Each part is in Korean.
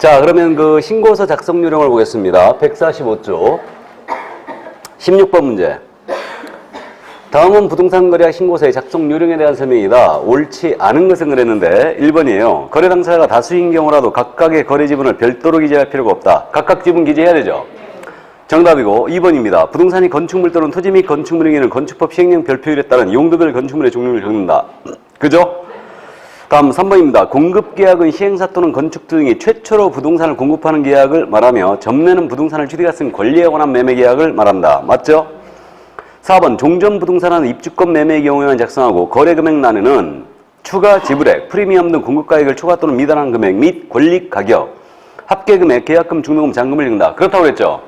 자, 그러면 그 신고서 작성 요령을 보겠습니다. 145쪽 16번 문제. 다음은 부동산 거래약 신고서의 작성 요령에 대한 설명이다. 옳지 않은 것은 그랬는데 1번이에요. 거래 당사자가 다수인 경우라도 각각의 거래 지분을 별도로 기재할 필요가 없다. 각각 지분 기재해야 되죠. 정답이고 2번입니다. 부동산이 건축물 또는 토지 및 건축물의 경우에는 건축법 시행령 별표율에 따른 용도별 건축물의 종류를 적는다. 그죠? 다음 3번입니다. 공급계약은 시행사 또는 건축주 등이 최초로 부동산을 공급하는 계약을 말하며 전매는 부동산을 취득할 수 있는 권리에 관한 매매계약을 말한다. 맞죠? 4번 종전부동산은 입주권 매매의 경우에만 작성하고 거래금액란에는 추가 지불액, 프리미엄 등 공급가액을 초과 또는 미달한 금액 및 권리가격, 합계금액, 계약금, 중도금, 잔금을 읽는다. 그렇다고 그랬죠?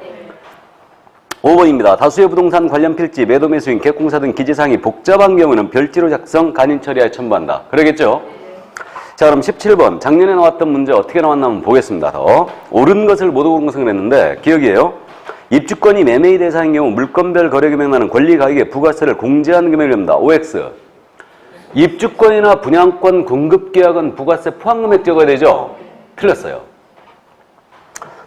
5번입니다. 다수의 부동산 관련 필지, 매도 매수인, 객공사 등 기재사항이 복잡한 경우는 별지로 작성, 간인 처리하여 첨부한다. 그러겠죠? 자, 그럼 17번. 작년에 나왔던 문제 어떻게 나왔나 한번 보겠습니다. 더. 옳은 것을 못 옳은 것은 그랬는데 기억이에요. 입주권이 매매의 대상인 경우 물건별 거래금액란은 권리가격에 부가세를 공제한 금액을 합니다. OX. 입주권이나 분양권 공급계약은 부가세 포함금액 적어야 되죠? 틀렸어요.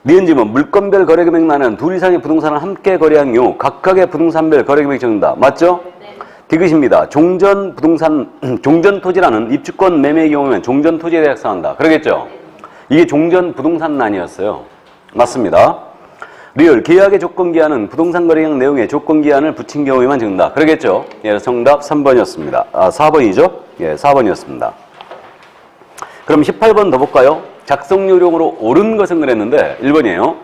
니은지문 물건별 거래금액란은 둘 이상의 부동산을 함께 거래한 경우 각각의 부동산별 거래금액 적는다. 맞죠? 네. 디귿입니다. 종전토지라는 입주권 매매의 경우에는 종전토지에 대해 작성한다. 그러겠죠? 이게 종전부동산란이었어요. 맞습니다. 리얼 계약의 조건기한은 부동산 거래계약 내용에 조건기한을 붙인 경우에만 적는다. 그러겠죠? 예, 정답 3번이었습니다. 4번이죠? 예, 4번이었습니다. 그럼 18번 더 볼까요? 작성 요령으로 옳은 것은 그랬는데 1번이에요.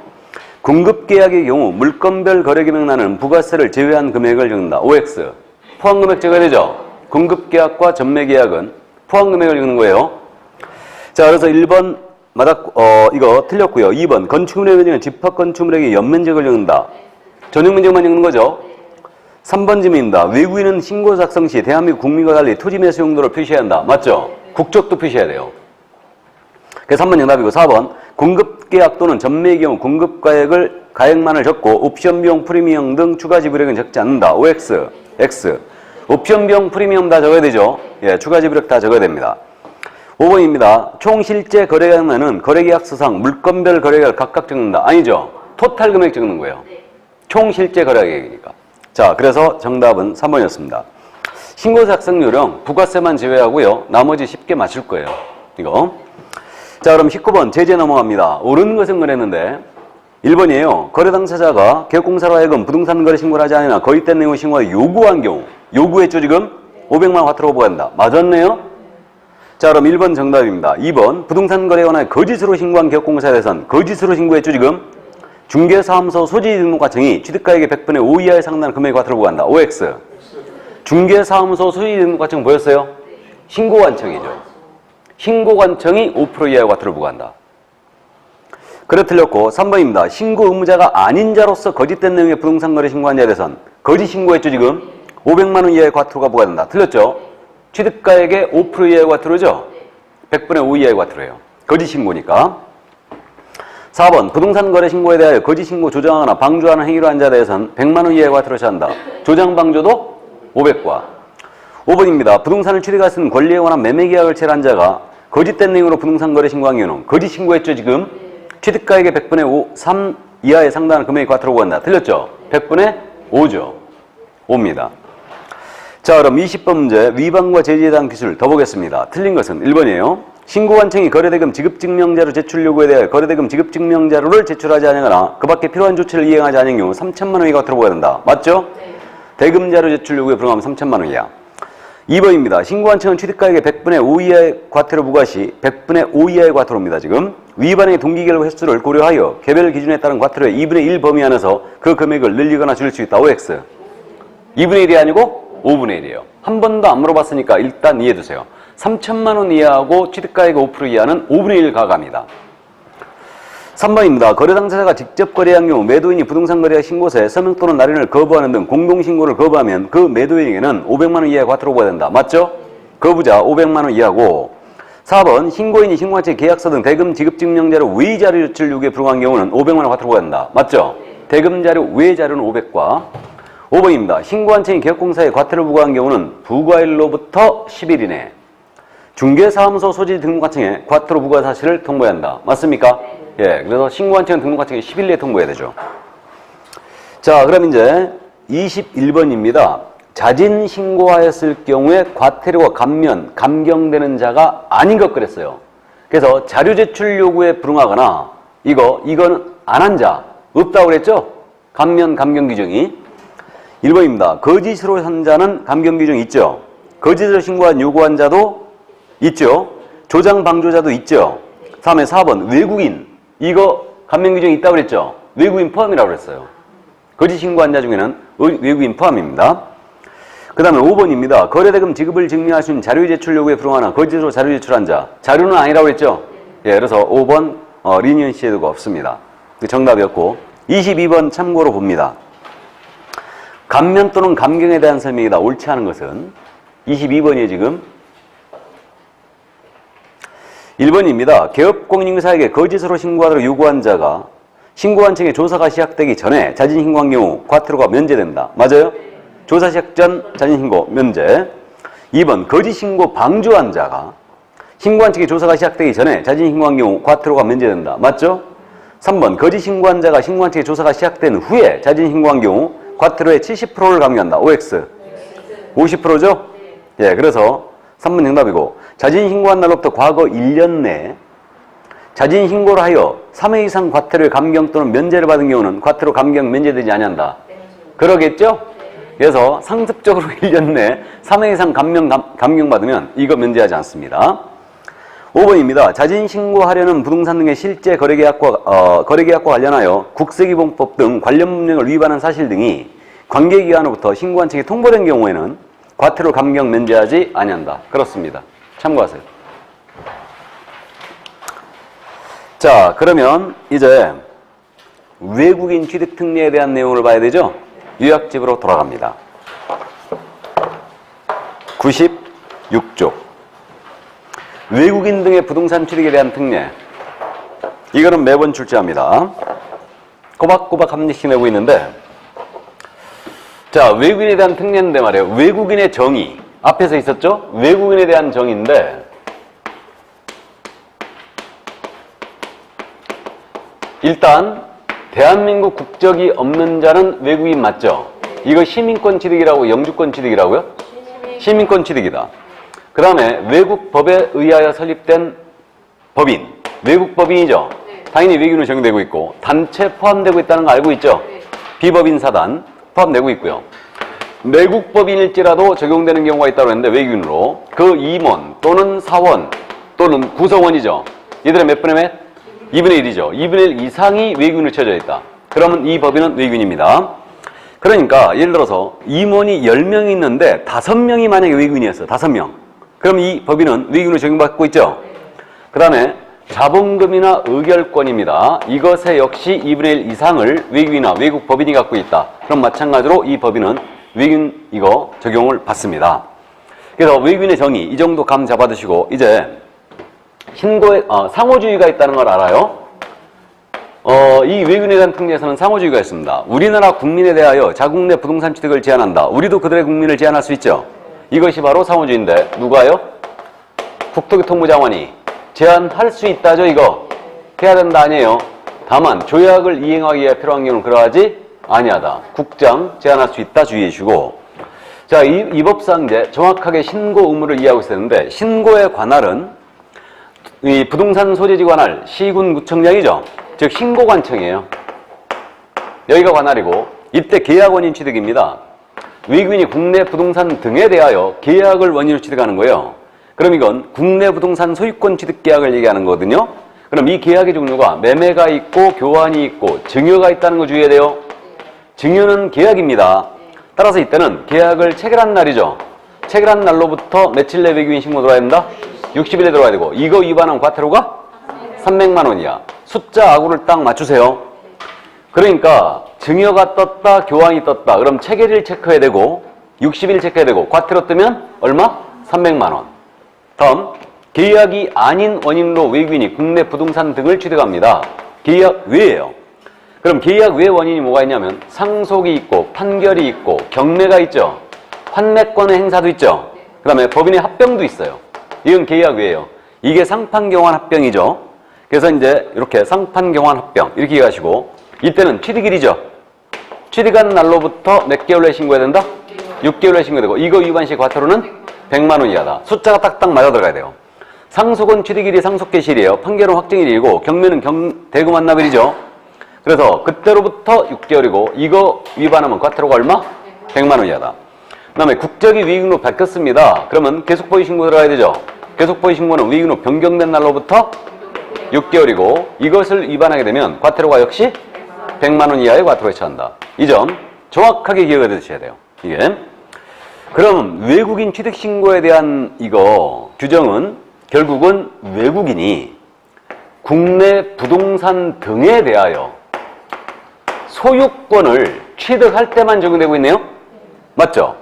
공급계약의 경우 물건별 거래금액란은 부가세를 제외한 금액을 적는다. OX. 포함금액 적어야 되죠? 공급계약과 전매계약은 포함금액을 적는 거예요. 자, 그래서 1번 이거 틀렸고요. 2번 건축물의 면적은 집합건축물에게 연면적을 적는다. 전용면적만 적는 거죠. 3번 질문입니다. 외국인은 신고 작성 시 대한민국 국민과 달리 토지 매수 용도를 표시해야 한다. 맞죠? 국적도 표시해야 돼요. 그래서 3번 정답이고 4번 공급계약 또는 전매의 경우 가액만을 적고 옵션 비용, 프리미엄 등 추가 지불액은 적지 않는다. OX, X. 옵션 비용, 프리미엄 다 적어야 되죠. 예, 추가 지불액 다 적어야 됩니다. 5번입니다. 총 실제 거래액란은 거래계약서상 물건별 거래액을 각각 적는다. 아니죠. 토탈 금액 적는 거예요. 총 실제 거래액이니까. 자, 그래서 정답은 3번이었습니다. 신고 작성 요령 부가세만 제외하고요. 나머지 쉽게 맞출 거예요. 이거. 자, 그럼 19번 제재 넘어갑니다. 옳은 것은 그랬는데 1번이에요. 거래 당사자가 개업공사로 하여금 부동산 거래 신고를 하지 않으나 거짓된 내용을 신고하여 요구한 경우 요구했죠 지금? 500만 원 과태료 부과한다. 맞았네요? 자, 그럼 1번 정답입니다. 2번 부동산 거래에 관하여 거짓으로 신고한 개업공사에 대해서는 거짓으로 신고했죠 지금? 중개사무소 소지등록과청이 취득가액의 100분의 5 이하에 상당한 금액의 과태료 부과한다. OX. 중개사무소 소지등록과청 보였어요? 신고관청이죠. 신고관청이 5% 이하의 과태료를 부과한다. 그래 틀렸고 3번입니다. 신고 의무자가 아닌 자로서 거짓된 내용의 부동산 거래 신고한 자에 대해서는 거짓 신고했죠 지금? 500만 원 이하의 과태료가 부과된다. 틀렸죠? 취득가액의 5% 이하의 과태료죠? 100분의 5 이하의 과태료예요. 거짓 신고니까. 4번 부동산 거래 신고에 대하여 거짓 신고 조장하거나 방조하는 행위로 한 자에 대해서는 100만 원 이하의 과태료를 처한다. 조장 방조도 500과. 5번입니다. 부동산을 취득할 수 있는 권리에 관한 매매계약을 체결한 자가 거짓된 내용으로 부동산 거래 신고한 경우는 거짓 신고했죠 지금? 취득가액의 100분의 3 이하에 상당한 금액의 과태료를 부과한다. 틀렸죠? 100분의 5죠. 5입니다. 자, 그럼 20번 문제 위반과 제지에 대한 기술 더 보겠습니다. 틀린 것은 1번이에요. 신고관청이 거래대금 지급증명자료 제출 요구에 대해 거래대금 지급증명자료를 제출하지 않거나 그 밖에 필요한 조치를 이행하지 않은 경우 3천만 원 이하 과태료 부과된다. 맞죠? 네. 대금자료 제출 요구에 불응하면 3천만 원 이하. 2번입니다. 신고관청은 취득가액의 100분의 5 이하의 과태료 부과 시 100분의 5 이하의 과태료입니다. 지금 위반의 동기결과 횟수를 고려하여 개별 기준에 따른 과태료의 2분의 1 범위 안에서 그 금액을 늘리거나 줄일 수 있다. OX. 2분의 1이 아니고 5분의 1이에요. 한 번도 안 물어봤으니까 일단 이해해두세요. 3천만 원 이하하고 취득가액의 5% 이하는 5분의 1 가감이다. 3번입니다. 거래 당사자가 직접 거래한 경우 매도인이 부동산 거래약 신고서에 서명 또는 날인을 거부하는 등 공동신고를 거부하면 그 매도인에게는 500만 원 이하의 과태료 부과된다. 맞죠? 거부자 500만 원 이하고. 4번 신고인이 신고한채 계약서 등 대금 지급증명자료 외의 자료 제출 요구에 불응한 경우는 500만 원 과태료 부과된다. 맞죠? 대금 자료 외의 자료는 500과. 5번입니다. 신고한채인 개업공사에 과태료 부과한 경우는 부과일로부터 10일 이내 중개사무소 소지 등록과청에 과태료 부과 사실을 통보해야 한다. 맞습니까? 예, 그래서 신고한청은 등록한청에 10일 내에 통보해야 되죠. 자, 그럼 이제 21번입니다. 자진 신고하였을 경우에 과태료가 감경되는 자가 아닌 것 그랬어요. 그래서 자료 제출 요구에 불응하거나 이건 안 한 자 없다고 그랬죠? 감경 규정이. 1번입니다. 거짓으로 한 자는 감경 규정이 있죠. 거짓으로 신고한 요구한 자도 있죠. 조장 방조자도 있죠. 다음에 4번 외국인. 이거 감경 규정이 있다고 그랬죠. 외국인 포함이라고 그랬어요. 거짓 신고한 자 중에는 외국인 포함입니다. 그 다음에 5번입니다. 거래대금 지급을 증명할 수 있는 자료 제출 요구에 불응하나 거짓으로 자료 제출한 자. 자료는 아니라고 했죠. 예, 그래서 5번 리니언시 제도가 없습니다. 정답이었고 22번 참고로 봅니다. 감면 또는 감경에 대한 설명이다. 옳지 않은 것은 22번이에요 지금. 1번입니다. 개업공인인사에게 거짓으로 신고하도록 요구한 자가 신고한청의 조사가 시작되기 전에 자진 신고한 경우 과태료가 면제된다. 맞아요? 조사 시작 전 자진 신고 면제. 2번 거짓 신고 방조한 자가 신고한청의 조사가 시작되기 전에 자진 신고한 경우 과태료가 면제된다. 맞죠? 3번 거짓 신고한 자가 신고한청의 조사가 시작된 후에 자진 신고한 경우 과태료의 70%를 감경한다. OX 50%죠? 예, 그래서 3번 정답이고 자진 신고한 날로부터 과거 1년 내에 자진 신고를 하여 3회 이상 과태료의 감경 또는 면제를 받은 경우는 과태료 감경 면제되지 아니한다. 그러겠죠? 그래서 상습적으로 1년 내에 3회 이상 감경받으면 이거 면제하지 않습니다. 5번입니다. 자진 신고하려는 부동산 등의 실제 거래계약과 관련하여 국세기본법 등 관련 법령을 위반한 사실 등이 관계기관으로부터 신고한청에 통보된 경우에는 과태료 감경 면제하지 아니한다. 그렇습니다. 참고하세요. 자, 그러면 이제 외국인 취득 특례에 대한 내용을 봐야 되죠? 요약집으로 돌아갑니다. 96쪽. 외국인 등의 부동산 취득에 대한 특례. 이거는 매번 출제합니다. 꼬박꼬박 한 문제씩 내고 있는데, 자, 외국인에 대한 특례인데 말이에요. 외국인의 정의. 앞에서 있었죠? 외국인에 대한 정의인데, 일단 대한민국 국적이 없는 자는 외국인 맞죠? 이거 시민권 취득이라고, 영주권 취득이라고요? 시민권 취득이다. 그 다음에 외국 법에 의하여 설립된 법인, 외국 법인이죠? 당연히 외국인으로 적용되고 있고 단체 포함되고 있다는 거 알고 있죠? 비법인 사단 포함되고 있고요. 내국 법인일지라도 적용되는 경우가 있다고 했는데 외국인으로 그 임원 또는 사원 또는 구성원이죠. 얘들은 몇 분의 몇? 2분의 1이죠. 2분의 1 이상이 외국인으로 쳐져 있다. 그러면 이 법인은 외국인입니다. 그러니까 예를 들어서 임원이 10명이 있는데 5명이 만약에 외국인이었어. 5명. 그럼 이 법인은 외국인으로 적용받고 있죠. 그 다음에 자본금이나 의결권입니다. 이것에 역시 2분의 1 이상을 외국인이나 외국 법인이 갖고 있다. 그럼 마찬가지로 이 법인은 외국인 이거 적용을 받습니다. 그래서 외국인의 정의 이 정도 감 잡아두시고 이제 신고에 상호주의가 있다는 걸 알아요. 이 외국인에 대한 특례에서는 상호주의가 있습니다. 우리나라 국민에 대하여 자국 내 부동산 취득을 제한한다. 우리도 그들의 국민을 제한할 수 있죠. 이것이 바로 상호주의인데 누가요? 국토교통부 장관이 제한할 수 있다죠. 이거 해야 된다 아니에요. 다만 조약을 이행하기 위해 필요한 경우는 그러하지 아니하다. 국장 제한할 수 있다 주의해 주시고, 자, 이 법상 이제 정확하게 신고 의무를 이해하고 있어야 되는데 신고의 관할은 이 부동산 소재지 관할 시군구청장이죠. 즉 신고관청이에요. 여기가 관할이고 이때 계약 원인 취득입니다. 외국인이 국내 부동산 등에 대하여 계약을 원인으로 취득하는 거예요. 그럼 이건 국내 부동산 소유권 취득 계약을 얘기하는 거거든요. 그럼 이 계약의 종류가 매매가 있고 교환이 있고 증여가 있다는 거 주의해야 돼요. 증여는 계약입니다. 따라서 이때는 계약을 체결한 날이죠. 체결한 날로부터 며칠 내 외국인 신고 들어와야 된다? 60일에 들어와야 되고 이거 위반하면 과태료가 300만 원이야. 숫자 아구를 딱 맞추세요. 그러니까 증여가 떴다, 교환이 떴다. 그럼 체결일 체크해야 되고 60일 체크해야 되고 과태료 뜨면 얼마? 300만 원. 다음, 계약이 아닌 원인으로 외국인이 국내 부동산 등을 취득합니다. 계약 외예요. 그럼 계약 외 원인이 뭐가 있냐면 상속이 있고 판결이 있고 경매가 있죠. 환매권의 행사도 있죠. 그 다음에 법인의 합병도 있어요. 이건 계약 외예요. 이게 상판경환 합병이죠. 그래서 이제 이렇게 상판, 경환, 합병 이렇게 이해하시고 이때는 취득일이죠. 취득한 날로부터 몇 개월 내에 신고해야 된다? 6개월 내에 신고되고 이거 위반 시 과태료는 100만 원 이하다. 숫자가 딱딱 맞아 들어가야 돼요. 상속은 취득일이 상속개시일이에요. 판결은 확정일이고 경매는 대금 완납일이죠. 그래서 그때로부터 6개월이고 이거 위반하면 과태료가 얼마? 100만 원 이하다. 그 다음에 국적이 위익로 바뀌었습니다. 그러면 계속보이 신고 들어가야 되죠. 계속보이 신고는 위익로 변경된 날로부터 6개월이고 이것을 위반하게 되면 과태료가 역시 100만 원 이하의 과태료에 처한다. 이 점 정확하게 기억해 두셔야 돼요. 이게. 그럼 외국인 취득 신고에 대한 이거 규정은 결국은 외국인이 국내 부동산 등에 대하여 소유권을 취득할 때만 적용되고 있네요. 맞죠?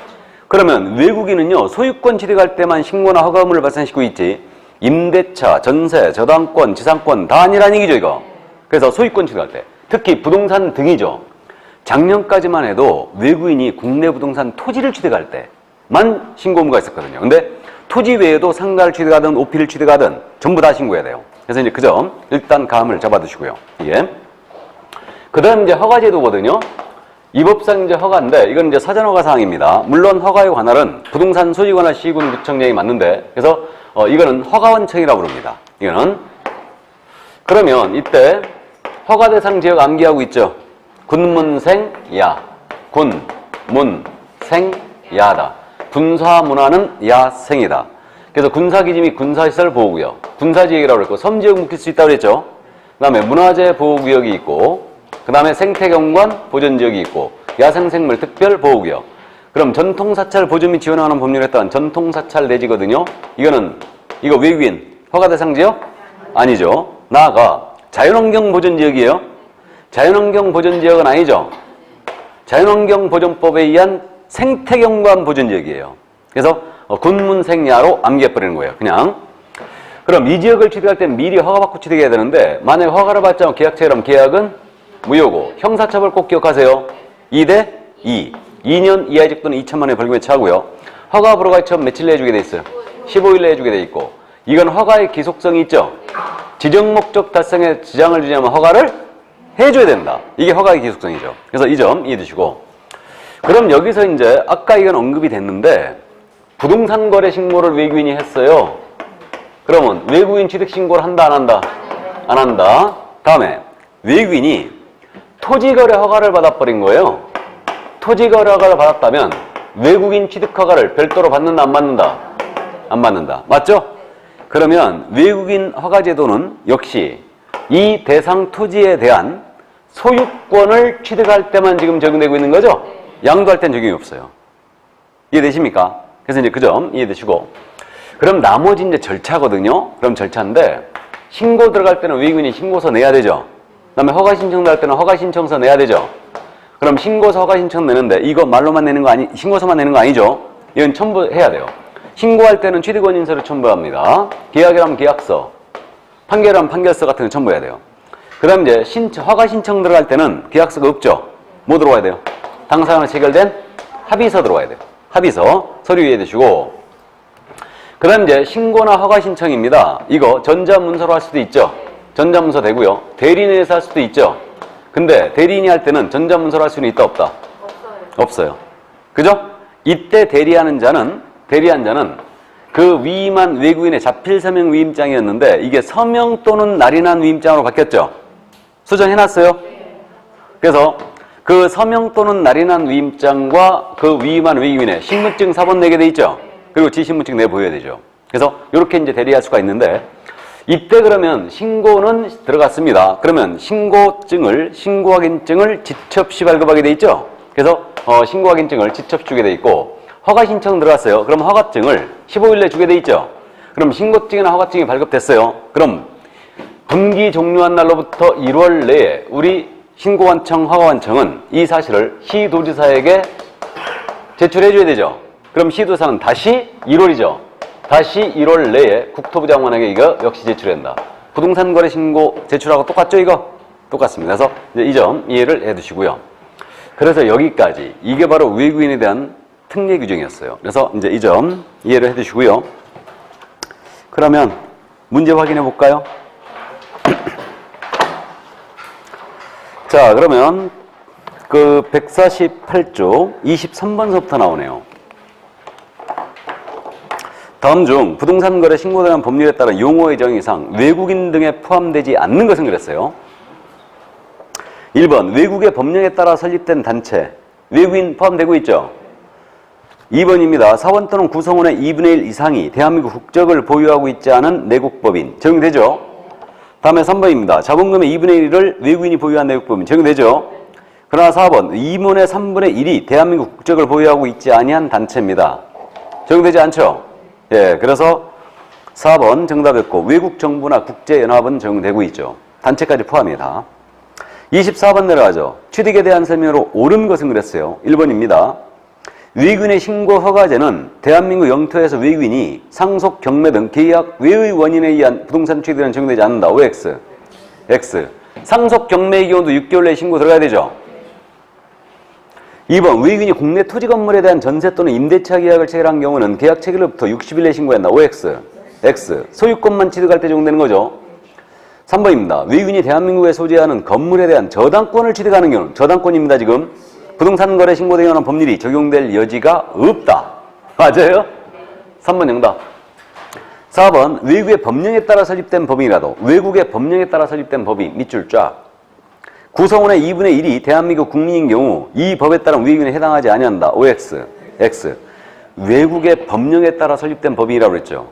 그러면 외국인은요 소유권 취득할 때만 신고나 허가 의무를 발생시키고 있지 임대차, 전세, 저당권, 지상권 다 아니라는 얘기죠 이거. 그래서 소유권 취득할 때 특히 부동산 등이죠. 작년까지만 해도 외국인이 국내 부동산 토지를 취득할 때만 신고 의무가 있었거든요. 근데 토지 외에도 상가를 취득하든 오피를 취득하든 전부 다 신고해야 돼요. 그래서 이제 그 점 일단 감을 잡아두시고요. 이게. 그 다음 이제 허가제도거든요. 이 법상 이제 허가인데 이건 이제 사전허가 사항입니다. 물론 허가의 관할은 부동산 소유관할 시군구청장이 맞는데 그래서 이거는 허가원청이라고 부릅니다. 이거는 그러면 이때 허가 대상 지역 암기하고 있죠. 군문생야, 군문생야다. 군사문화는 야생이다. 그래서 군사기지 및 군사시설 보호구역, 군사지역이라고 그랬고 섬지역 묵힐 수 있다고 그랬죠. 그 다음에 문화재 보호구역이 있고 그 다음에 생태경관 보전지역이 있고 야생생물 특별보호구역. 그럼 전통사찰 보존 및 지원하는 법률에 따른 전통사찰 내지거든요. 이거 외국인 허가 대상 지역? 아니죠. 나아가 자연환경 보전지역이에요. 자연환경 보전지역은 아니죠. 자연환경보전법에 의한 생태경관 보전지역이에요. 그래서 군문생야로 암기해버리는 거예요. 그냥. 그럼 이 지역을 취득할 때 미리 허가받고 취득해야 되는데 만약에 허가를 받지 않고 계약 체결하면 계약은 무효고 형사처벌 꼭 기억하세요. 2대 2. 2년 이하의 직 또는 2천만 원의 벌금에 처하고요. 허가 불허가 처음 며칠 내에 주게 돼 있어요. 15일 내에 주게 돼 있고 이건 허가의 기속성이 있죠. 지정 목적 달성에 지장을 주냐면 허가를 해줘야 된다. 이게 허가의 기속성이죠. 그래서 이 점 이해해 두시고 그럼 여기서 이제 아까 이건 언급이 됐는데 부동산 거래 신고를 외국인이 했어요. 그러면 외국인 취득 신고를 한다 안 한다? 안 한다. 다음에 외국인이 토지거래 허가를 받아버린 거예요. 토지거래 허가를 받았다면 외국인 취득 허가를 별도로 받는다 안 받는다? 안 받는다. 맞죠? 그러면 외국인 허가 제도는 역시 이 대상 토지에 대한 소유권을 취득할 때만 지금 적용되고 있는 거죠? 양도할 땐 적용이 없어요. 이해되십니까? 그래서 이제 그 점 이해되시고 그럼 나머지 이제 절차거든요. 그럼 절차인데 신고 들어갈 때는 외국인이 신고서 내야 되죠. 그다음에 허가 신청 들어갈 때는 허가 신청서 내야 되죠. 그럼 신고서 허가 신청 내는데 이거 말로만 내는 거 신고서만 내는 거 아니죠? 이건 첨부해야 돼요. 신고할 때는 취득원인서를 첨부합니다. 계약이라면 계약서, 판결이라면 판결서 같은 거 첨부해야 돼요. 그 다음 이제 허가 신청 들어갈 때는 계약서가 없죠. 뭐 들어와야 돼요? 당사자와 체결된 합의서 들어와야 돼요. 합의서 서류 이해해 두시고 그 다음 이제 신고나 허가 신청입니다. 이거 전자문서로 할 수도 있죠. 전자문서 되고요. 대리인에서 할 수도 있죠. 근데 대리인이 할 때는 전자문서로 할 수는 있다 없다? 없어요. 그죠? 이때 대리한 자는 그 위임한 외국인의 자필서명 위임장이었는데 이게 서명 또는 날인한 위임장으로 바뀌었죠. 수정해놨어요. 그래서 그 서명 또는 날인한 위임장과 그 위임한 외국인의 신분증 사본 내게 돼 있죠. 그리고 지신분증 내 보여야 되죠. 그래서 이렇게 이제 대리할 수가 있는데 이때 그러면 신고는 들어갔습니다. 그러면 신고확인증을 지첩시 발급하게 돼 있죠. 그래서 신고확인증을 지첩시 주게 돼 있고 허가 신청 들어갔어요. 그럼 허가증을 15일 내에 주게 돼 있죠. 그럼 신고증이나 허가증이 발급됐어요. 그럼 분기 종료한 날로부터 1월 내에 우리 신고관청, 허가관청은 이 사실을 시도지사에게 제출해 줘야 되죠. 그럼 시도지사는 다시 1월이죠. 다시 1월 내에 국토부 장관에게 이거 역시 제출한다. 부동산 거래 신고 제출하고 똑같죠, 이거? 똑같습니다. 그래서 이제 이 점 이해를 해 두시고요. 그래서 여기까지 이게 바로 외국인에 대한 특례 규정이었어요. 그래서 이제 이 점 이해를 해 두시고요. 그러면 문제 확인해 볼까요? 자, 그러면 그 148쪽 23번서부터 나오네요. 다음 중 부동산 거래 신고되는 법률에 따른 용어의 정의상 외국인 등에 포함되지 않는 것은 그랬어요. 1번 외국의 법령에 따라 설립된 단체, 외국인 포함되고 있죠. 2번입니다. 사원 또는 구성원의 2분의 1 이상이 대한민국 국적을 보유하고 있지 않은 내국법인, 적용되죠. 다음에 3번입니다. 자본금의 2분의 1을 외국인이 보유한 내국법인, 적용되죠. 그러나 4번, 2분의 3분의 1이 대한민국 국적을 보유하고 있지 아니한 단체입니다. 적용되지 않죠. 예, 그래서 4번 정답이었고 외국 정부나 국제연합은 적용되고 있죠. 단체까지 포함이다. 24번 내려가죠. 취득에 대한 설명으로 옳은 것은 그랬어요. 1번입니다. 외국인의 신고 허가제는 대한민국 영토에서 외국인이 상속, 경매 등 계약 외의 원인에 의한 부동산 취득에는 적용되지 않는다. OX. X. 상속, 경매의 경우도 6개월 내에 신고 들어가야 되죠. 2번 외국인이 국내 토지 건물에 대한 전세 또는 임대차 계약을 체결한 경우는 계약 체결로부터 60일 내에 신고한다. OX. X. 소유권만 취득할 때 적용되는 거죠. 3번입니다. 외국인이 대한민국에 소재하는 건물에 대한 저당권을 취득하는 경우는 저당권입니다. 지금 부동산 거래 신고 등에 관한 법률이 적용될 여지가 없다. 맞아요? 3번 정답. 4번 외국의 법령에 따라 설립된 법인이라도 외국의 법령에 따라 설립된 법인 밑줄 쫙. 구성원의 2분의 1이 대한민국 국민인 경우 이 법에 따른 외국인에 해당하지 아니한다. OX. X. 외국의 법령에 따라 설립된 법인이라고 그랬죠.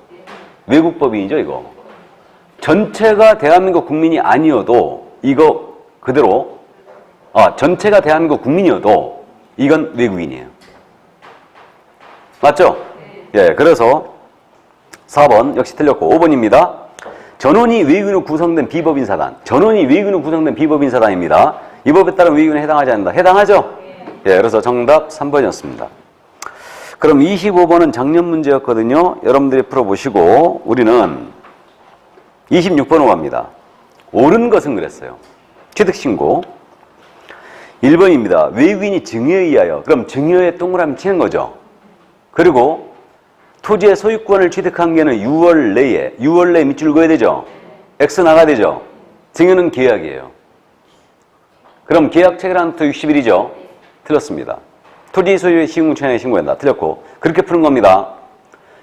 외국 법인이죠, 이거. 전체가 대한민국 국민이 아니어도 이거 그대로 전체가 대한민국 국민이어도 이건 외국인이에요. 맞죠? 예, 그래서 4번 역시 틀렸고 5번입니다. 전원이 외국인으로 구성된 비법인 사단. 전원이 외국인으로 구성된 비법인 사단입니다. 이 법에 따른 외국인에 해당하지 않는다. 해당하죠? 예, 그래서 정답 3번이었습니다. 그럼 25번은 작년 문제였거든요. 여러분들이 풀어보시고 우리는 26번으로 갑니다. 옳은 것은 그랬어요. 취득신고. 1번입니다. 외국인이 증여에 의하여. 그럼 증여에 동그라미 치는 거죠. 그리고 토지의 소유권을 취득한 게는 6월 내에 밑줄 그어야 되죠. X 나가야 되죠. 증여는 계약이에요. 그럼 계약 체결한부터 60일이죠. 틀렸습니다. 토지 소유의 시흥구청에 신고한다. 틀렸고 그렇게 푸는 겁니다.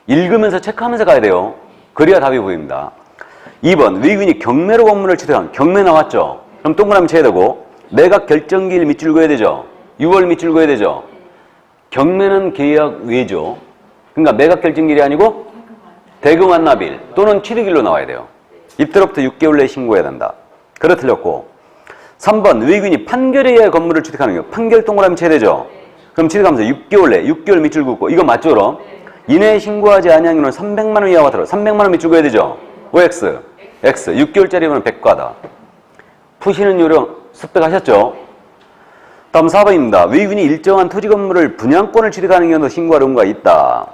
읽으면서 체크하면서 가야 돼요. 그래야 답이 보입니다. 2번 외국인이 경매로 건물을 취득한 경매 나왔죠. 그럼 동그라미 쳐야 되고 매각 결정기일 밑줄 그어야 되죠. 6월 밑줄 그어야 되죠. 경매는 계약 외죠. 그러니까 매각 결정기일이 아니고 대금 완납일 또는 취득일로 나와야 돼요. 이때로부터 6개월 내에 신고해야 된다. 그래 틀렸고 3번 외국인이 판결에 의해 건물을 취득하는 경우 판결 동그라미 쳐야 되죠. 그럼 취득하면서 6개월 내 6개월 밑줄 긋고 이거 맞죠 그럼? 이내에 신고하지 아니한 경우는 300만 원 이하와 다르 300만 원 밑줄 그어야 되죠. OX, X 6개월짜리면 100과다. 푸시는 요령 습득하셨죠? 다음 4번입니다. 외국인이 일정한 토지 건물을 분양권을 취득하는 경우도 신고할 의무가 있다.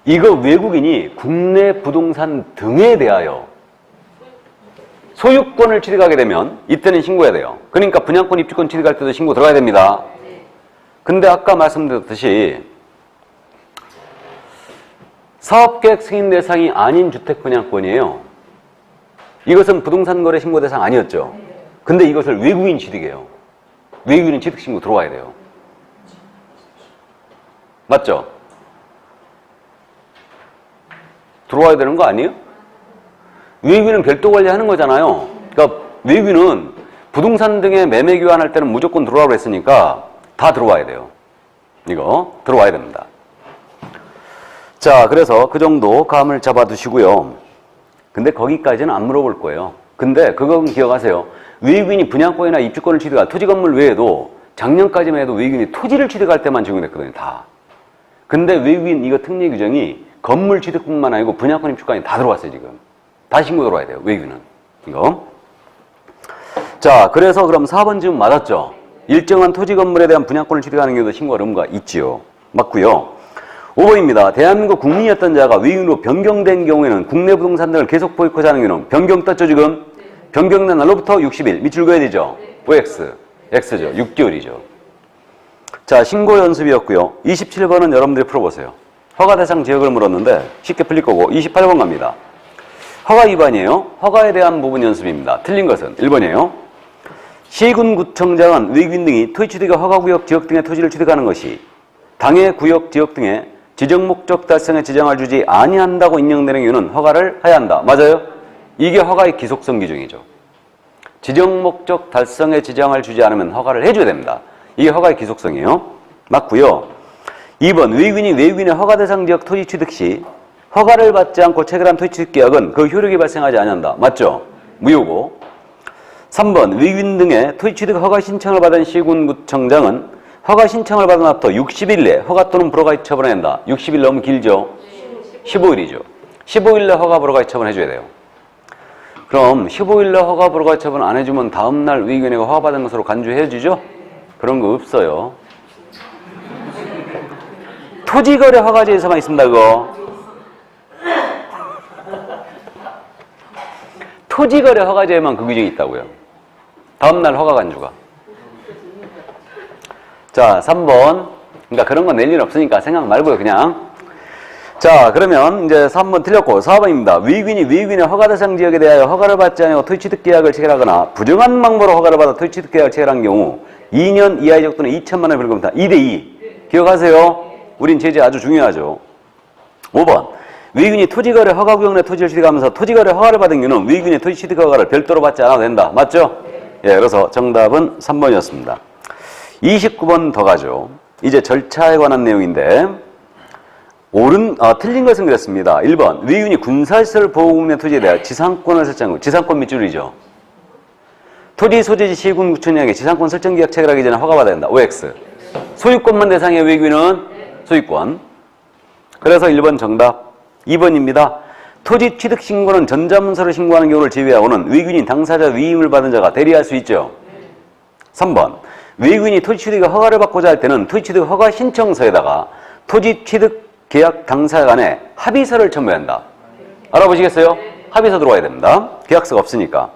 이거 외국인이 국내 부동산 등에 대하여 소유권을 취득하게 되면 이때는 신고해야 돼요. 그러니까 분양권, 입주권 취득할 때도 신고 들어가야 됩니다. 근데 아까 말씀드렸듯이 사업계획 승인 대상이 아닌 주택 분양권이에요. 이것은 부동산 거래 신고 대상 아니었죠. 근데 이것을 외국인 취득해요. 외국인은 취득 신고 들어와야 돼요. 맞죠? 들어와야 되는 거 아니에요? 외국인은 별도 관리하는 거잖아요. 그러니까 외국인은 부동산 등의 매매 교환할 때는 무조건 들어오라고 했으니까 다 들어와야 돼요. 이거 들어와야 됩니다. 자, 그래서 그 정도 감을 잡아 두시고요. 근데 거기까지는 안 물어볼 거예요. 근데 그건 기억하세요. 외국인이 분양권이나 입주권을 취득한 토지 건물 외에도 작년까지만 해도 외국인이 토지를 취득할 때만 적용됐거든요. 다. 근데 외국인 이거 특례 규정이 건물 취득뿐만 아니고 분양권 입주권이 다 들어왔어요. 지금. 다 신고 들어와야 돼요. 외국인은. 이거. 자, 그래서 그럼 4번 지금 맞았죠? 일정한 토지 건물에 대한 분양권을 취득하는 경우도 신고할 의무가 있지요. 맞고요. 5번입니다. 대한민국 국민이었던 자가 외국인으로 변경된 경우에는 국내 부동산 등을 계속 보유하고자 하는 경우는 변경 떴죠 지금? 변경된 날로부터 60일 밑줄 그어야 되죠? OX, X죠. 6개월이죠. 자, 신고 연습이었고요. 27번은 여러분들이 풀어보세요. 허가 대상 지역을 물었는데 쉽게 풀릴 거고 28번 갑니다. 허가 위반이에요. 허가에 대한 부분 연습입니다. 틀린 것은 1번이에요. 시군구청장은 외국인 등이 토지취득의 허가구역 지역 등의 토지를 취득하는 것이 당해 구역 지역 등의 지정 목적 달성에 지장을 주지 아니한다고 인정되는 이유는 허가를 해야 한다. 맞아요? 이게 허가의 기속성 기준이죠. 지정 목적 달성에 지장을 주지 않으면 허가를 해줘야 됩니다. 이게 허가의 기속성이에요. 맞고요. 2번 외국인의 허가 대상 지역 토지 취득 시 허가를 받지 않고 체결한 토지 취득 계약은 그 효력이 발생하지 아니한다. 맞죠? 무효고. 3번 외국인 등의 토지 취득 허가 신청을 받은 시군구청장은 허가 신청을 받은 앞부터 60일 내에 허가 또는 불허가의 처분을 한다. 60일 너무 길죠? 15일이죠. 15일 내 허가 불허가의 처분을 해줘야 돼요. 그럼 15일 내 허가 불허가의 처분 안 해주면 다음날 외국인에게 허가받은 것으로 간주해주죠? 그런 거 없어요. 토지거래 허가제에서만 있습니다. 그거. 토지거래 허가제에만 그 규정이 있다고요. 다음날 허가 간주가. 자, 3번. 그러니까 그런 거 낼 일 없으니까 생각 말고요, 그냥. 자, 그러면 이제 3번 틀렸고 4번입니다. 외국인의 허가 대상 지역에 대하여 허가를 받지 않고 토지 취득 계약을 체결하거나 부정한 방법으로 허가를 받아 토지 취득 계약을 체결한 경우 2년 이하의 적 또는 2천만 원을 벌금다. 2대2. 기억하세요? 우린 제재 아주 중요하죠. 5번. 외국인이 토지거래 허가구역 내 토지를 취득하면서 토지거래 허가를 받은 경우는 외국인의 토지 취득 허가를 별도로 받지 않아도 된다. 맞죠? 예, 그래서 정답은 3번이었습니다. 29번 더 가죠. 이제 절차에 관한 내용인데 틀린 것은 그랬습니다. 1번 외국인이 군사시설 보호구역 내 토지에 대해 지상권을 설정한 거. 지상권 밑줄이죠. 토지 소재지 시군구청장에게 지상권 설정 계약 체결하기 전에 허가받아야 된다. OX. 소유권만 대상의 외국인은 소유권. 그래서 1번 정답. 2번입니다. 토지 취득 신고는 전자문서를 신고하는 경우를 제외하고는 외국인 당사자 위임을 받은 자가 대리할 수 있죠. 3번 외국인이 토지 취득의 허가를 받고자 할 때는 토지 취득 허가 신청서에다가 토지 취득 계약 당사자 간에 합의서를 첨부한다. 알아보시겠어요? 합의서 들어와야 됩니다. 계약서가 없으니까.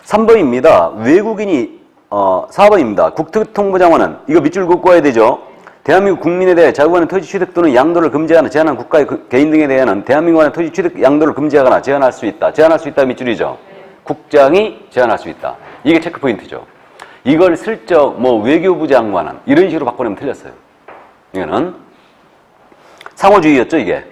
3번입니다. 외국인이 4번입니다. 국토교통부장관은 이거 밑줄 긋고 와야 되죠. 대한민국 국민에 대해 자국간의 토지 취득 또는 양도를 금지하거나 제한한 국가의 개인 등에 대해서는 대한민국의 토지 취득 양도를 금지하거나 제한할 수 있다. 제한할 수 있다 밑줄이죠. 국장이 제한할 수 있다. 이게 체크 포인트죠. 이걸 슬쩍 외교부 장관은 이런 식으로 바꿔내면 틀렸어요. 이거는 상호주의였죠, 이게.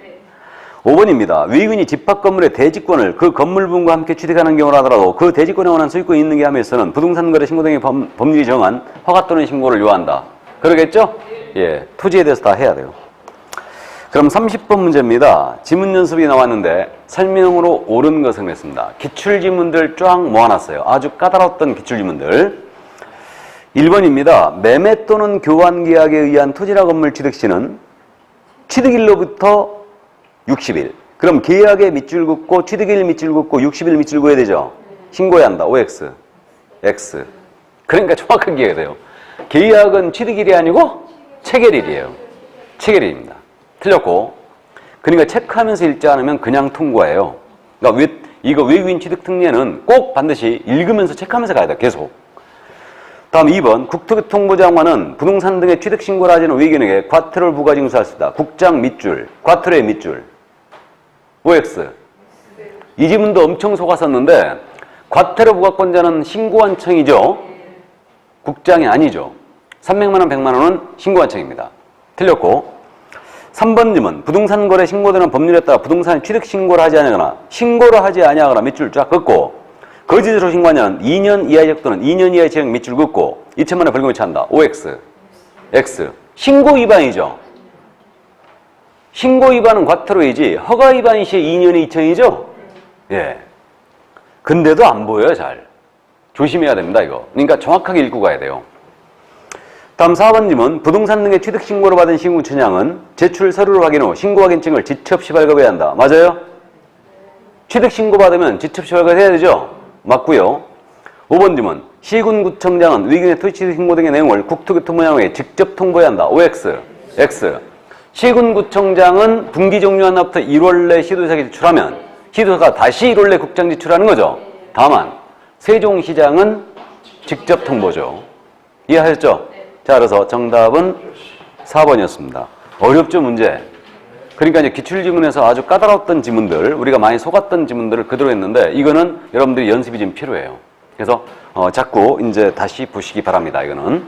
5번입니다. 외국인이 집합 건물의 대지권을 그 건물 부분과 함께 취득하는 경우라더라도 그 대지권에 관한 소유권이 있는 게 함에서는 부동산 거래 신고 등의 법률이 정한 허가 또는 신고를 요한다. 그러겠죠? 예, 토지에 대해서 다 해야 돼요. 그럼 30번 문제입니다. 지문 연습이 나왔는데 설명으로 옳은 것을 냈습니다. 기출지문들 쫙 모아놨어요. 아주 까다로웠던 기출지문들. 1번입니다. 매매 또는 교환 계약에 의한 토지나 건물 취득 시는 취득일로부터 60일. 그럼 계약에 밑줄 긋고 취득일 밑줄 긋고 60일 밑줄 그어야 되죠. 신고해야 한다. OX. X. 그러니까 정확하게 기억해야 돼요. 계약은 취득일이 아니고 체결일이에요. 체결일입니다. 틀렸고. 그러니까 체크하면서 읽지 않으면 그냥 통과해요. 그러니까 이거 외국인 취득 특례는 꼭 반드시 읽으면서 체크하면서 가야 돼요. 계속. 다음 2번. 국토교통부 장관은 부동산 등의 취득 신고를 하지 않은 외국인에게 과태료를 부과 징수할 수 있다. 국장 밑줄. 과태료의 밑줄. OX. 이 지문도 엄청 속았었는데 과태료 부과권자는 신고한청이죠. 국장이 아니죠. 300만 원, 100만 원은 신고한청입니다. 틀렸고. 3번 질문. 부동산 거래 신고되는 법률에 따라 부동산 취득 신고를 하지 아니하거나 신고를 하지 아니하거나 밑줄 쫙 긋고 거짓으로 신고한 자는 2년 이하의 적 또는 2년 이하의 징역 밑줄 긋고 2천만 원 벌금에 처한다. OX. X. 신고 위반이죠. 신고 위반은 과태료이지 허가 위반 시에 2년에 2천이죠. 예. 근데도 안 보여요, 잘. 조심해야 됩니다, 이거. 그러니까 정확하게 읽고 가야 돼요. 다음 4번 질문. 부동산 등의 취득 신고를 받은 시군구청장은 제출 서류를 확인 후 신고 확인증을 지체 없이 발급해야 한다. 맞아요? 취득 신고 받으면 지체 없이 발급해야 되죠? 맞고요. 5번 질문. 시군구청장은 외국인의 토지 취득 신고 등의 내용을 국토교통부장관에게 직접 통보해야 한다. OX. X. 시군구청장은 분기 종료한 날부터 1월 내 시도지사에게 제출하면 시도지사가 다시 1월 내 국장 제출하는 거죠. 다만 세종시장은 직접 통보죠. 이해하셨죠? 자, 그래서 정답은 4번이었습니다. 어렵죠, 문제? 그러니까 이제 기출지문에서 아주 까다로웠던 지문들, 우리가 많이 속았던 지문들을 그대로 했는데 이거는 여러분들이 연습이 좀 필요해요. 그래서 자꾸 이제 다시 보시기 바랍니다. 이거는.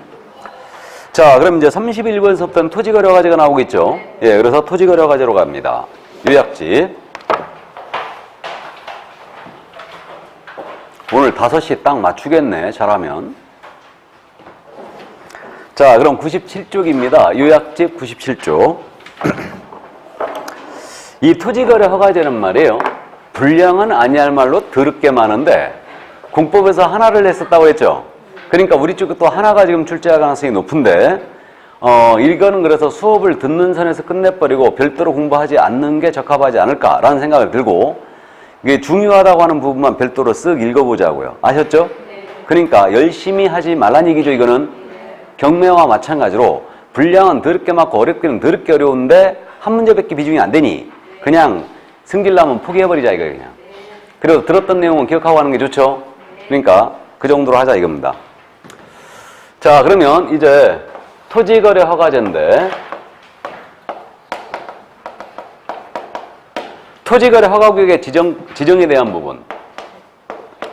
자, 그럼 이제 31번서부터는 토지거래허가제가 나오겠죠. 예, 그래서 토지거래허가제로 갑니다. 요약집. 오늘 5시 딱 맞추겠네, 잘하면. 자, 그럼 97쪽입니다. 요약집 97쪽. 이 토지거래허가제는 말이에요. 분량은 아니할 말로 더럽게 많은데 공법에서 하나를 냈었다고 했죠. 그러니까 우리 쪽에 또 하나가 지금 출제할 가능성이 높은데 이거는 그래서 수업을 듣는 선에서 끝내버리고 별도로 공부하지 않는 게 적합하지 않을까라는 생각을 들고 이게 중요하다고 하는 부분만 별도로 쓱 읽어보자고요. 아셨죠? 그러니까 열심히 하지 말란 얘기죠. 이거는 경매와 마찬가지로 분량은 더럽게 많고 어렵기는 더럽게 어려운데 한 문제밖에 비중이 안 되니 그냥 승질나면 포기해버리자 이거예요. 그냥. 그래도 들었던 내용은 기억하고 하는 게 좋죠. 그러니까 그 정도로 하자 이겁니다. 자, 그러면 이제 토지거래 허가제인데 토지거래 허가구역의 지정에 대한 부분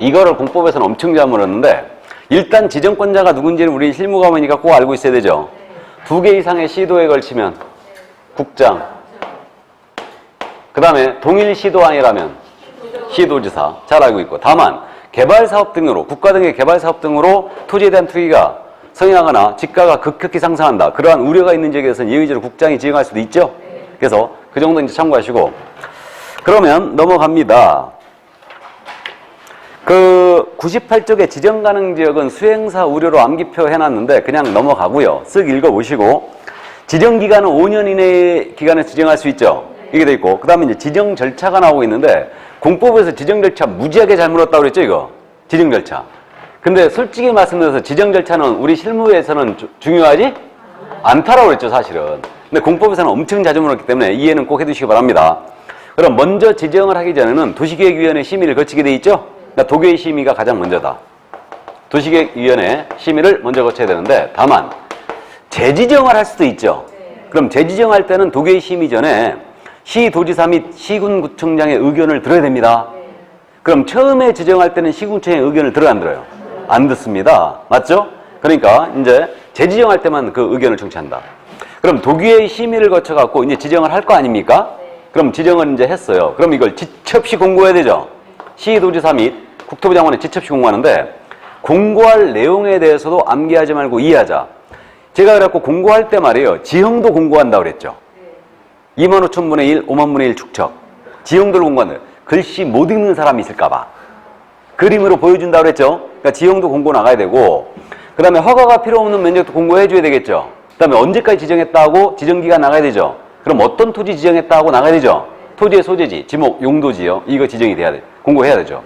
이거를 공법에서는 엄청 잘 물었는데 일단 지정권자가 누군지는 우리 실무가면이니까 꼭 알고 있어야 되죠. 2개 이상의 시도에 걸치면 국장, 그 다음에 동일 시도 아니라면 시도지사 잘 알고 있고 다만 개발사업 등으로 국가 등의 개발사업 등으로 토지에 대한 투기가 성행하거나 지가가 급격히 상승한다. 그러한 우려가 있는 지역에 대해서는 예외적으로 국장이 지정할 수도 있죠. 그래서 그 정도 이제 참고하시고 그러면 넘어갑니다. 그 98쪽에 지정 가능 지역은 수행사 우려로 암기표 해놨는데 그냥 넘어가고요. 쓱 읽어보시고 지정 기간은 5년 이내의 기간에 지정할 수 있죠. 이게 돼 있고 그 다음에 이제 지정 절차가 나오고 있는데 공법에서 지정 절차 무지하게 잘 물었다고 그랬죠. 이거 지정 절차. 근데 솔직히 말씀드려서 지정 절차는 우리 실무에서는 중요하지 않다라고 그랬죠. 사실은. 근데 공법에서는 엄청 자주 물었기 때문에 이해는 꼭 해두시기 바랍니다. 그럼 먼저 지정을 하기 전에는 도시계획위원회 심의를 거치게 돼 있죠. 그러니까 도계의 심의가 가장 먼저다. 도시계획위원회 심의를 먼저 거쳐야 되는데 다만 재지정을 할 수도 있죠. 그럼 재지정할 때는 도계의 심의 전에 시도지사 및 시군구청장의 의견을 들어야 됩니다. 그럼 처음에 지정할 때는 시군구청의 의견을 들어요, 안 들어요? 안 듣습니다. 맞죠? 그러니까 이제 재지정할 때만 그 의견을 청취한다. 그럼 도계의 심의를 거쳐갖고 이제 지정을 할 거 아닙니까? 그럼 지정을 이제 했어요. 그럼 이걸 지첩시 공고해야 되죠. 시도지사 및 국토부 장관에 지첩시 공고하는데 공고할 내용에 대해서도 암기하지 말고 이해하자. 제가 그래갖고 공고할 때 말이에요. 지형도 공고한다고 그랬죠. 25,000분의 1, 50,000분의 1 축척. 지형도를 공고하는 글씨 못 읽는 사람이 있을까봐. 그림으로 보여준다고 그랬죠. 그러니까 지형도 공고 나가야 되고 그 다음에 허가가 필요 없는 면적도 공고해줘야 되겠죠. 그 다음에 언제까지 지정했다고 지정기간 나가야 되죠. 그럼 어떤 토지 지정했다고 나가야 되죠. 토지의 소재지, 지목, 용도지요. 이거 지정이 돼야 돼. 공고해야 되죠.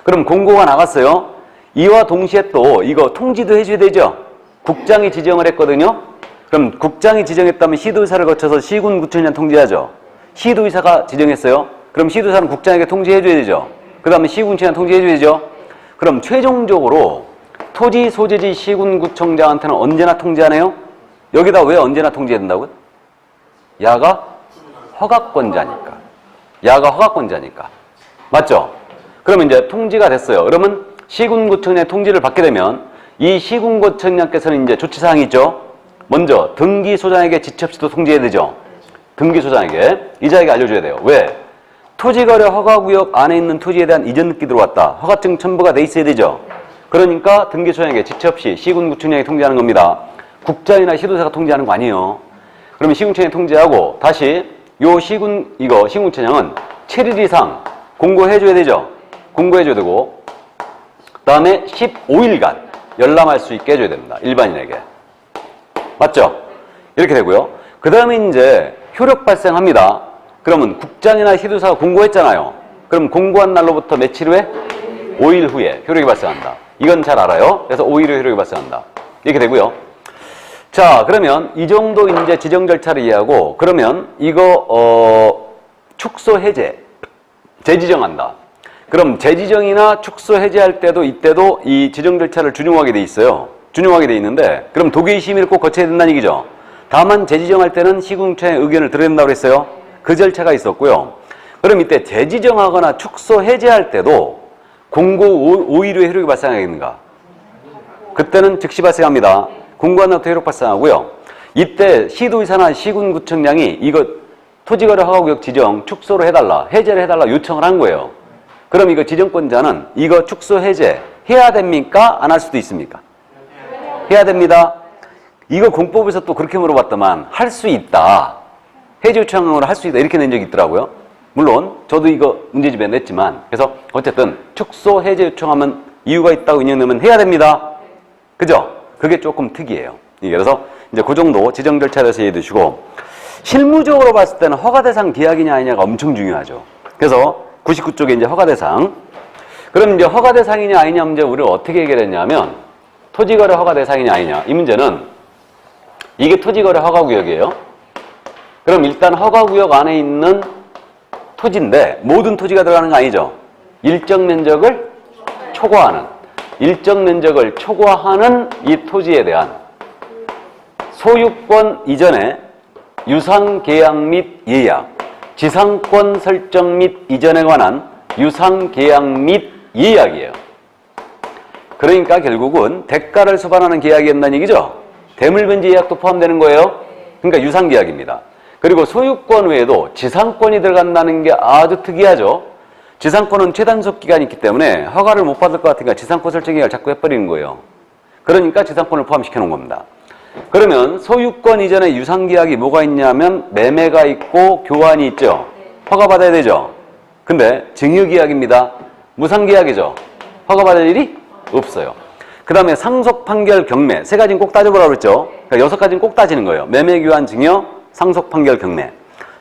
그럼 공고가 나갔어요. 이와 동시에 또 이거 통지도 해줘야 되죠. 국장이 지정을 했거든요. 그럼 국장이 지정했다면 시도의사를 거쳐서 시군구청장 통지하죠. 시도의사가 지정했어요. 그럼 시도의사는 국장에게 통지해줘야 되죠. 그 다음에 시군구청장 통지해줘야 되죠. 그럼 최종적으로 토지 소재지 시군구청장한테는 언제나 통지하네요. 여기다 왜 언제나 통지해야 된다고요? 야가 허가권자니까. 야가 허가권자니까. 맞죠? 그러면 이제 통지가 됐어요. 그러면 시군구청장의 통지를 받게 되면 이 시군구청장께서는 이제 조치사항이 있죠. 먼저 등기소장에게 지첩시도 통지해야 되죠. 등기소장에게 이자에게 알려줘야 돼요. 왜? 토지거래 허가구역 안에 있는 토지에 대한 이전 등기 들어왔다. 허가증 첨부가 돼 있어야 되죠. 그러니까 등기소장에게 지첩시 시군구청장이 통지하는 겁니다. 국장이나 시도사가 통지하는 거 아니에요. 그러면 시군구청장이 통지하고 다시 요 시군구청장은 7일 이상 공고해줘야 되죠. 공고해줘야 되고 그 다음에 15일간 열람할 수 있게 해줘야 됩니다. 일반인에게. 맞죠? 이렇게 되고요. 그 다음에 이제 효력 발생합니다. 그러면 국장이나 시도사가 공고했잖아요. 그럼 공고한 날로부터 며칠 후에? 5일 후에 효력이 발생한다. 이건 잘 알아요. 그래서 5일 후에 효력이 발생한다. 이렇게 되고요. 자, 그러면 이 정도 이제 지정 절차를 이해하고 그러면 이거 축소 해제 재지정한다. 그럼 재지정이나 축소 해제할 때도 이때도 이 지정 절차를 준용하게 돼 있어요. 준용하게 돼 있는데 그럼 도계의 심의를 꼭 거쳐야 된다는 얘기죠. 다만 재지정할 때는 시군구청의 의견을 들어야 된다고 그랬어요. 그 절차가 있었고요. 그럼 이때 재지정하거나 축소 해제할 때도 공고 5일 후에 효력이 발생하겠는가? 그때는 즉시 발생합니다. 공고한 날부터 효력 발생하고요. 이때 시도의사나 시군구청장이 이거 토지거래 허가구역 지정 축소로 해달라, 해제를 해달라 요청을 한 거예요. 그럼 이거 지정권자는 이거 축소 해제 해야 됩니까? 안 할 수도 있습니까? 해야 됩니다. 이거 공법에서 또 그렇게 물어봤더만 할 수 있다. 해제 요청으로 할 수 있다. 이렇게 낸 적이 있더라고요. 물론 저도 이거 문제집에 냈지만 그래서 어쨌든 축소 해제 요청하면 이유가 있다고 인정되면 해야 됩니다. 그죠? 그게 조금 특이해요. 그래서 이제 그 정도 지정 절차에 대해서 이해해 두시고 실무적으로 봤을 때는 허가 대상 계약이냐 아니냐가 엄청 중요하죠. 그래서 99쪽에 이제 허가 대상. 그럼 이제 허가 대상이냐 아니냐 문제 우리가 어떻게 해결했냐면 토지거래 허가 대상이냐 아니냐. 이 문제는 이게 토지거래 허가구역이에요. 그럼 일단 허가구역 안에 있는 토지인데 모든 토지가 들어가는 거 아니죠. 일정 면적을 초과하는 이 토지에 대한 소유권 이전에 유상계약 및 예약, 지상권 설정 및 이전에 관한 유상계약 및 예약이에요. 그러니까 결국은 대가를 수반하는 계약이 된다는 얘기죠. 대물변제 예약도 포함되는 거예요. 그러니까 유상계약입니다. 그리고 소유권 외에도 지상권이 들어간다는 게 아주 특이하죠. 지상권은 최단속 기간이 있기 때문에 허가를 못 받을 것 같으니까 지상권 설정 계약을 자꾸 해버리는 거예요. 그러니까 지상권을 포함시켜 놓은 겁니다. 그러면 소유권 이전에 유상계약이 뭐가 있냐면 매매가 있고 교환이 있죠. 허가받아야 되죠. 근데 증여계약입니다. 무상계약이죠. 허가받을 일이 없어요. 그 다음에 상속, 판결, 경매 세 가지는 꼭 따져보라고 그랬죠. 그러니까 6가지는 꼭 따지는 거예요. 매매, 교환, 증여, 상속, 판결, 경매.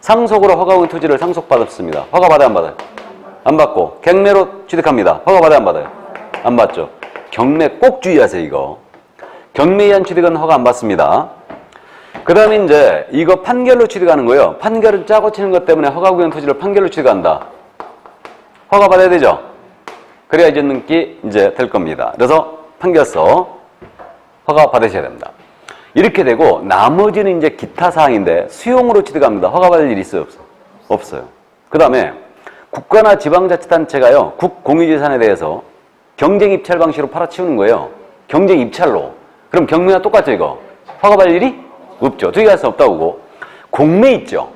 상속으로 허가된 토지를 상속받았습니다. 허가받아야 안 받아요? 안 받고. 경매로 취득합니다. 허가받아야 안 받아요? 안 받죠. 경매 꼭 주의하세요. 이거 경매에 의한 취득은 허가 안 받습니다. 그 다음에 이제 이거 판결로 취득하는 거예요. 판결을 짜고 치는 것 때문에 허가구역 토지를 판결로 취득한다. 허가받아야 되죠. 그래야 이제 능기 이제 될 겁니다. 그래서 판결서 허가 받으셔야 됩니다. 이렇게 되고 나머지는 이제 기타 사항인데 수용으로 취득합니다. 허가받을 일이 있어요? 없어요. 그 다음에 국가나 지방자치단체가요. 국공유재산에 대해서 경쟁 입찰 방식으로 팔아치우는 거예요. 경쟁 입찰로. 그럼 경매와 똑같죠 이거? 허가받을 일이 없죠. 투기할 수 없다고 보고. 공매 있죠.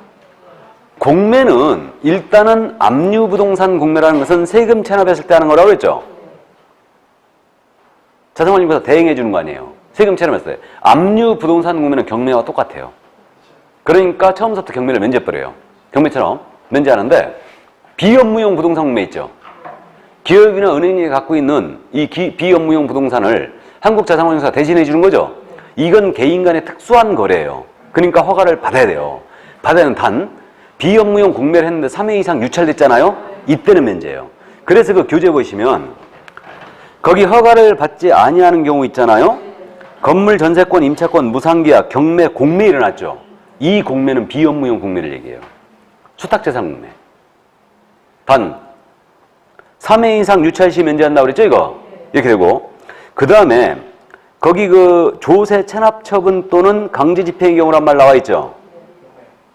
공매는 일단은 압류부동산 공매라는 것은 세금 체납했을 때 하는 거라고 했죠. 자생활임에서 대행해 주는 거 아니에요. 세금 체납했을 때. 압류부동산 공매는 경매와 똑같아요. 그러니까 처음부터 경매를 면제버려요. 경매처럼 면제하는데 비업무용 부동산 공매 있죠. 기업이나 은행이 갖고 있는 이 비업무용 부동산을 한국자산운용사가 대신해 주는 거죠. 이건 개인 간의 특수한 거래예요. 그러니까 허가를 받아야 돼요. 받아야 하는 단 비업무용 공매를 했는데 3회 이상 유찰됐잖아요. 이때는 면제예요. 그래서 그 교재 보시면 거기 허가를 받지 아니하는 경우 있잖아요. 건물 전세권, 임차권, 무상계약, 경매, 공매 일어났죠. 이 공매는 비업무용 공매를 얘기해요. 수탁재산 공매. 단 3회 이상 유찰 시 면제한다고 그랬죠 이거? 이렇게 되고 그 다음에 거기 그 조세 체납 처분 또는 강제 집행의 경우란 말 나와 있죠?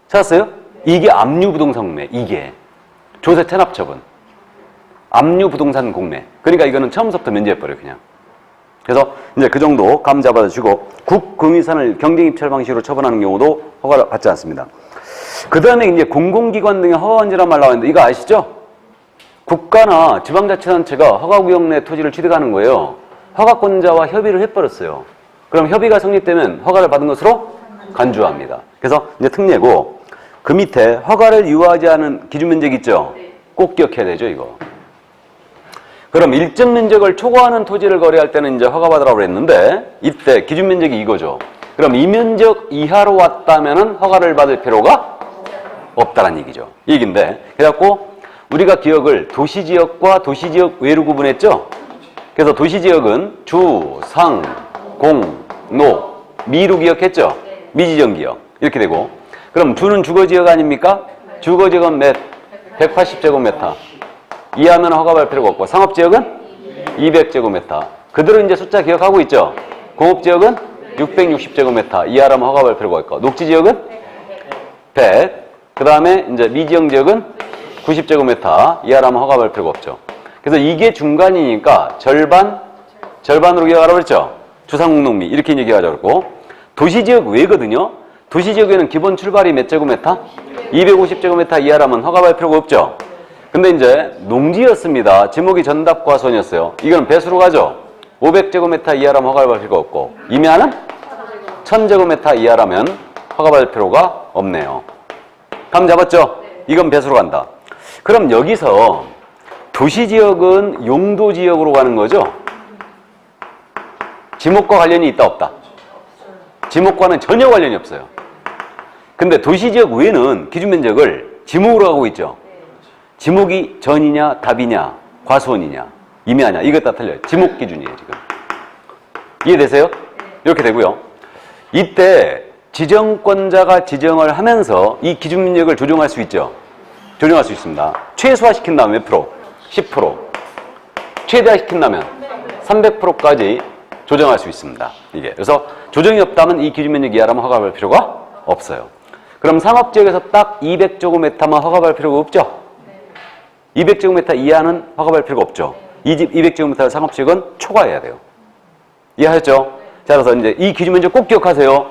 찾았어요? 이게 압류부동산 공매. 이게 조세 체납 처분 압류부동산 공매. 그러니까 이거는 처음부터 면제해버려요 그냥. 그래서 이제 그 정도 감 잡아주시고 국공유산을 경쟁 입찰 방식으로 처분하는 경우도 허가를 받지 않습니다. 그 다음에 이제 공공기관 등의 허가원지란 말 나와 있는데 이거 아시죠? 국가나 지방자치단체가 허가구역 내 토지를 취득하는 거예요. 허가권자와 협의를 해버렸어요. 그럼 협의가 성립되면 허가를 받은 것으로 간주합니다. 그래서 이제 특례고 그 밑에 허가를 유효하지 않은 기준 면적 있죠? 꼭 기억해야 되죠 이거. 그럼 일정 면적을 초과하는 토지를 거래할 때는 이제 허가받으라고 그랬는데 이때 기준 면적이 이거죠. 그럼 이 면적 이하로 왔다면은 허가를 받을 필요가 없다는 얘기죠. 이 얘기인데 그래갖고 우리가 기억을 도시지역과 도시지역 외로 구분했죠? 그래서 도시지역은 주, 상, 공, 노, 미로 기억했죠? 미지정기역 이렇게 되고 그럼 주는 주거지역 아닙니까? 주거지역은 몇? 180제곱미터 이하면 허가받을 필요가 없고 상업지역은 200제곱미터 그대로 이제 숫자 기억하고 있죠? 공업지역은 660제곱미터 이하라면 허가받을 필요가 있고 녹지지역은 100 그 다음에 이제 미지정지역은 90제곱미터 이하라면 허가받을 필요가 없죠. 그래서 이게 중간이니까 절반으로 기억하라고 그랬죠? 주상공동미 이렇게 얘기하자고 그랬고, 도시지역 외거든요. 도시지역에는 기본 출발이 몇 제곱미터? 250제곱미터 이하라면 허가받을 필요가 없죠. 근데 이제 농지였습니다. 지목이 전답과수원이었어요. 이거는 배수로 가죠. 500제곱미터 이하라면 허가받을 필요가 없고, 임야는 1000제곱미터 이하라면 허가받을 필요가 없네요. 감 잡았죠? 이건 배수로 간다. 그럼 여기서 도시지역은 용도지역으로 가는 거죠? 지목과 관련이 있다 없다? 지목과는 전혀 관련이 없어요. 근데 도시지역 외에는 기준면적을 지목으로 하고 있죠. 지목이 전이냐 답이냐 과수원이냐 임야냐 이것 다 틀려요. 지목 기준이에요 지금. 이해되세요? 이렇게 되고요. 이때 지정권자가 지정을 하면서 이 기준면적을 조정할 수 있죠. 조정할 수 있습니다. 최소화시킨다면 몇 프로? 10%. 최대화시킨다면 300%까지 조정할 수 있습니다. 이게. 그래서 조정이 없다면 이 기준면적 이하라면 허가받을 필요가 없어요. 그럼 상업지역에서 딱 200제곱미터만 허가받을 필요가 없죠? 200제곱미터 이하는 허가받을 필요가 없죠. 200제곱미터 상업지역은 초과해야 돼요. 이해하셨죠? 자, 그래서 이제 이 기준면적 꼭 기억하세요.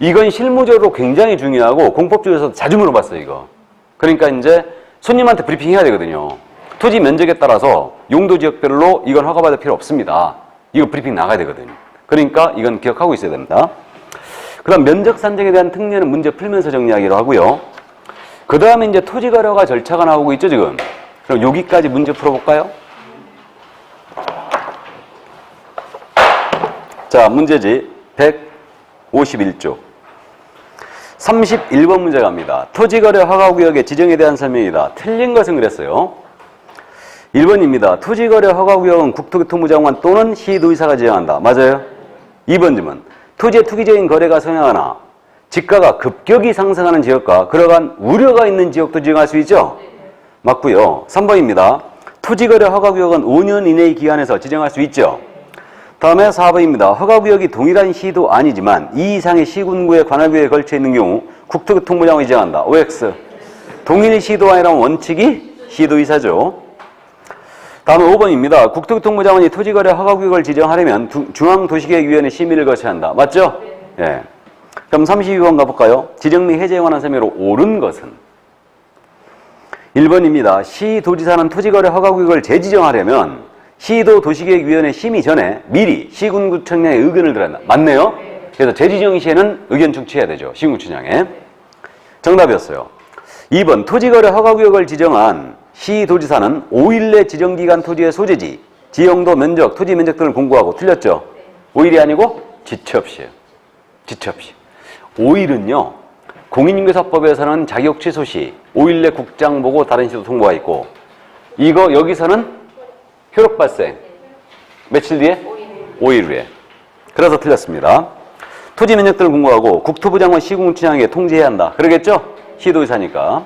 이건 실무적으로 굉장히 중요하고 공법조에서 자주 물어봤어요, 이거. 그러니까 이제 손님한테 브리핑 해야 되거든요. 토지 면적에 따라서 용도 지역별로 이건 허가받을 필요 없습니다. 이거 브리핑 나가야 되거든요. 그러니까 이건 기억하고 있어야 됩니다. 그 다음 면적 산정에 대한 특례는 문제 풀면서 정리하기로 하고요. 그 다음에 이제 토지 거래가 절차가 나오고 있죠, 지금. 그럼 여기까지 문제 풀어볼까요? 자, 문제지 151조 31번 문제 갑니다. 토지거래 허가구역의 지정에 대한 설명이다. 틀린 것은 그랬어요. 1번입니다. 토지거래 허가구역은 국토교통부 장관 또는 시도의사가 지정한다. 맞아요? 2번 질문. 토지의 투기적인 거래가 성행하나 지가가 급격히 상승하는 지역과 그러한 우려가 있는 지역도 지정할 수 있죠? 맞고요. 3번입니다. 토지거래 허가구역은 5년 이내의 기간에서 지정할 수 있죠? 다음에 4번입니다. 허가구역이 동일한 시도 아니지만 이 이상의 시군구의 관할구역에 걸쳐 있는 경우 국토교통부 장관이 지정한다. OX. 동일 시도 아니라면 원칙이 시도의사죠. 다음은 5번입니다. 국토교통부 장관이 토지거래 허가구역을 지정하려면 중앙도시계획위원회 심의를 거쳐야 한다. 맞죠? 예. 그럼 32번 가볼까요? 지정 및 해제에 관한 설명으로 옳은 것은 1번입니다. 시도지사는 토지거래 허가구역을 재지정하려면 시도도시계획위원회 심의 전에 미리 시군구청장의 의견을 들어야 한다. 맞네요? 그래서 재지정 시에는 의견 청취해야 되죠. 시군구청장에. 정답이었어요. 2번 토지거래 허가구역을 지정한 시도지사는 5일 내 지정기간 토지의 소재지, 지형도, 면적, 토지 면적 등을 공고하고. 틀렸죠? 5일이 아니고 지체 없이에요. 지체 없이. 5일은요. 공인중개사법에서는 자격 취소 시 5일 내 국장 보고 다른 시도 통보가 있고, 이거 여기서는 효력 발생. 며칠 뒤에? 5일 후에. 그래서 틀렸습니다. 토지 면적 등을 공고하고 국토부 장관 시군구청장에게 통지해야 한다. 그러겠죠? 시도의사니까.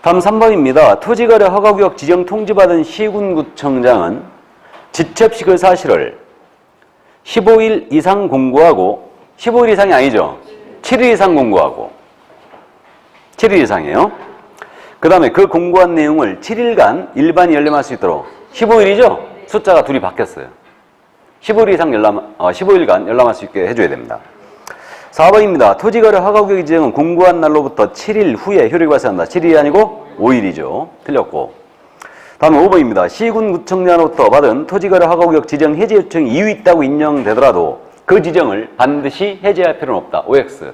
다음 3번입니다. 토지거래 허가구역 지정 통지받은 시군구청장은 지체없이 그 사실을 15일 이상 공고하고, 15일 이상이 아니죠? 7일 이상 공고하고. 7일 이상이에요. 그 다음에 그 공고한 내용을 7일간 일반이 열람할 수 있도록. 15일이죠? 숫자가 둘이 바뀌었어요. 15일 이상 15일간 열람할 수 있게 해줘야 됩니다. 4번입니다. 토지거래 허가구역 지정은 공고한 날로부터 7일 후에 효력이 발생한다. 7일이 아니고 5일이죠. 틀렸고. 다음은 5번입니다. 시군구청장으로부터 받은 토지거래 허가구역 지정 해제 요청이 이유 있다고 인정되더라도 그 지정을 반드시 해제할 필요는 없다. OX.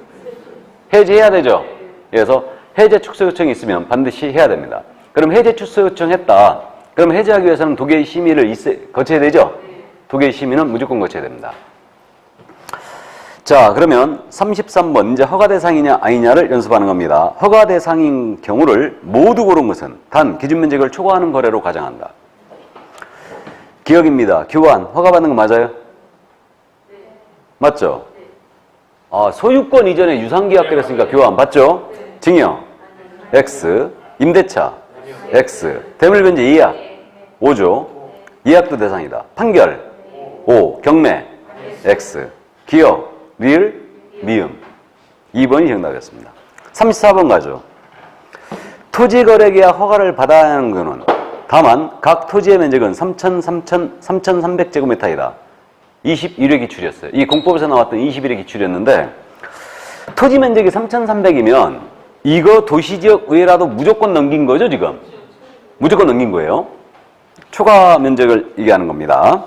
해제해야 되죠. 그래서 해제 축소 요청이 있으면 반드시 해야 됩니다. 그럼 해제 축소 요청했다. 그럼 해제하기 위해서는 두 개의 심의를 거쳐야 되죠. 두 개의 심의는 무조건 거쳐야 됩니다. 자, 그러면 33번 이제 허가 대상이냐 아니냐를 연습하는 겁니다. 허가 대상인 경우를 모두 고른 것은 단 기준 면적을 초과하는 거래로 가정한다. 기억입니다. 교환 허가받는 거 맞아요? 맞죠? 아, 소유권 이전에 유상계약 그랬으니까 교환 맞죠? 증여 X, 임대차 X, 대물변제 예약 5조, 예약도 대상이다. 판결 O, 경매 X, 기업 리을, 미음. 2번이 정답이었습니다. 34번 가죠. 토지거래계약 허가를 받아야 하는 경우는 다만 각 토지의 면적은 3,300제곱미터이다. 21회 기출이었어요. 이 공법에서 나왔던 21회 기출이었는데 토지 면적이 3,300이면 이거 도시지역 의회라도 무조건 넘긴 거죠, 지금? 무조건 넘긴 거예요. 초과 면적을 얘기하는 겁니다.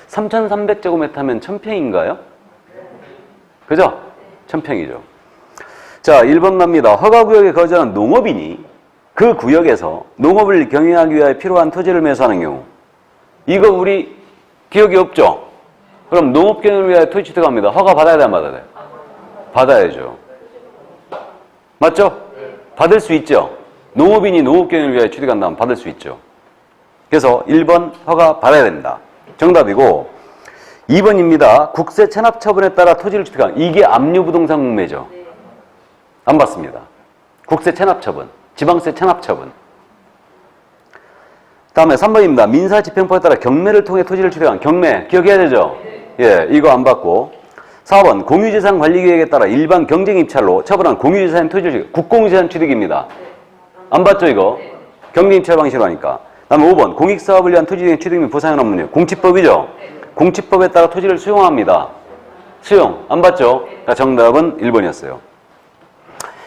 3,300제곱미터면 1,000평인가요? 그죠? 1,000평이죠. 자, 1번 갑니다. 허가구역에 거주하는 농업인이 그 구역에서 농업을 경영하기 위하여 필요한 토지를 매수하는 경우 이거 우리 기억이 없죠? 그럼 농업 경영을 위하여 토지 취득합니다. 허가 받아야 돼, 안 받아야 돼? 받아야죠. 맞죠? 받을 수 있죠. 농업인이 농업 경영을 위하여 취득한다면 받을 수 있죠. 그래서 1번 허가 받아야 됩니다. 정답이고 2번입니다. 국세 체납 처분에 따라 토지를 취득한 이게 압류부동산 공매죠. 안 받습니다. 국세 체납 처분, 지방세 체납 처분. 다음에 3번입니다. 민사집행법에 따라 경매를 통해 토지를 취득한 경매 기억해야 되죠? 예, 이거 안 받고 4번 공유재산 관리계획에 따라 일반 경쟁 입찰로 처분한 공유재산 토지를 취득, 국공유재산 취득입니다. 안 받죠 이거? 경쟁 입찰 방식으로 하니까. 다음에 5번 공익사업을 위한 토지 등 취득 및 보상은 없는 공치법이죠? 공치법에 따라 토지를 수용합니다. 수용. 안 받죠? 그러니까 정답은 1번이었어요.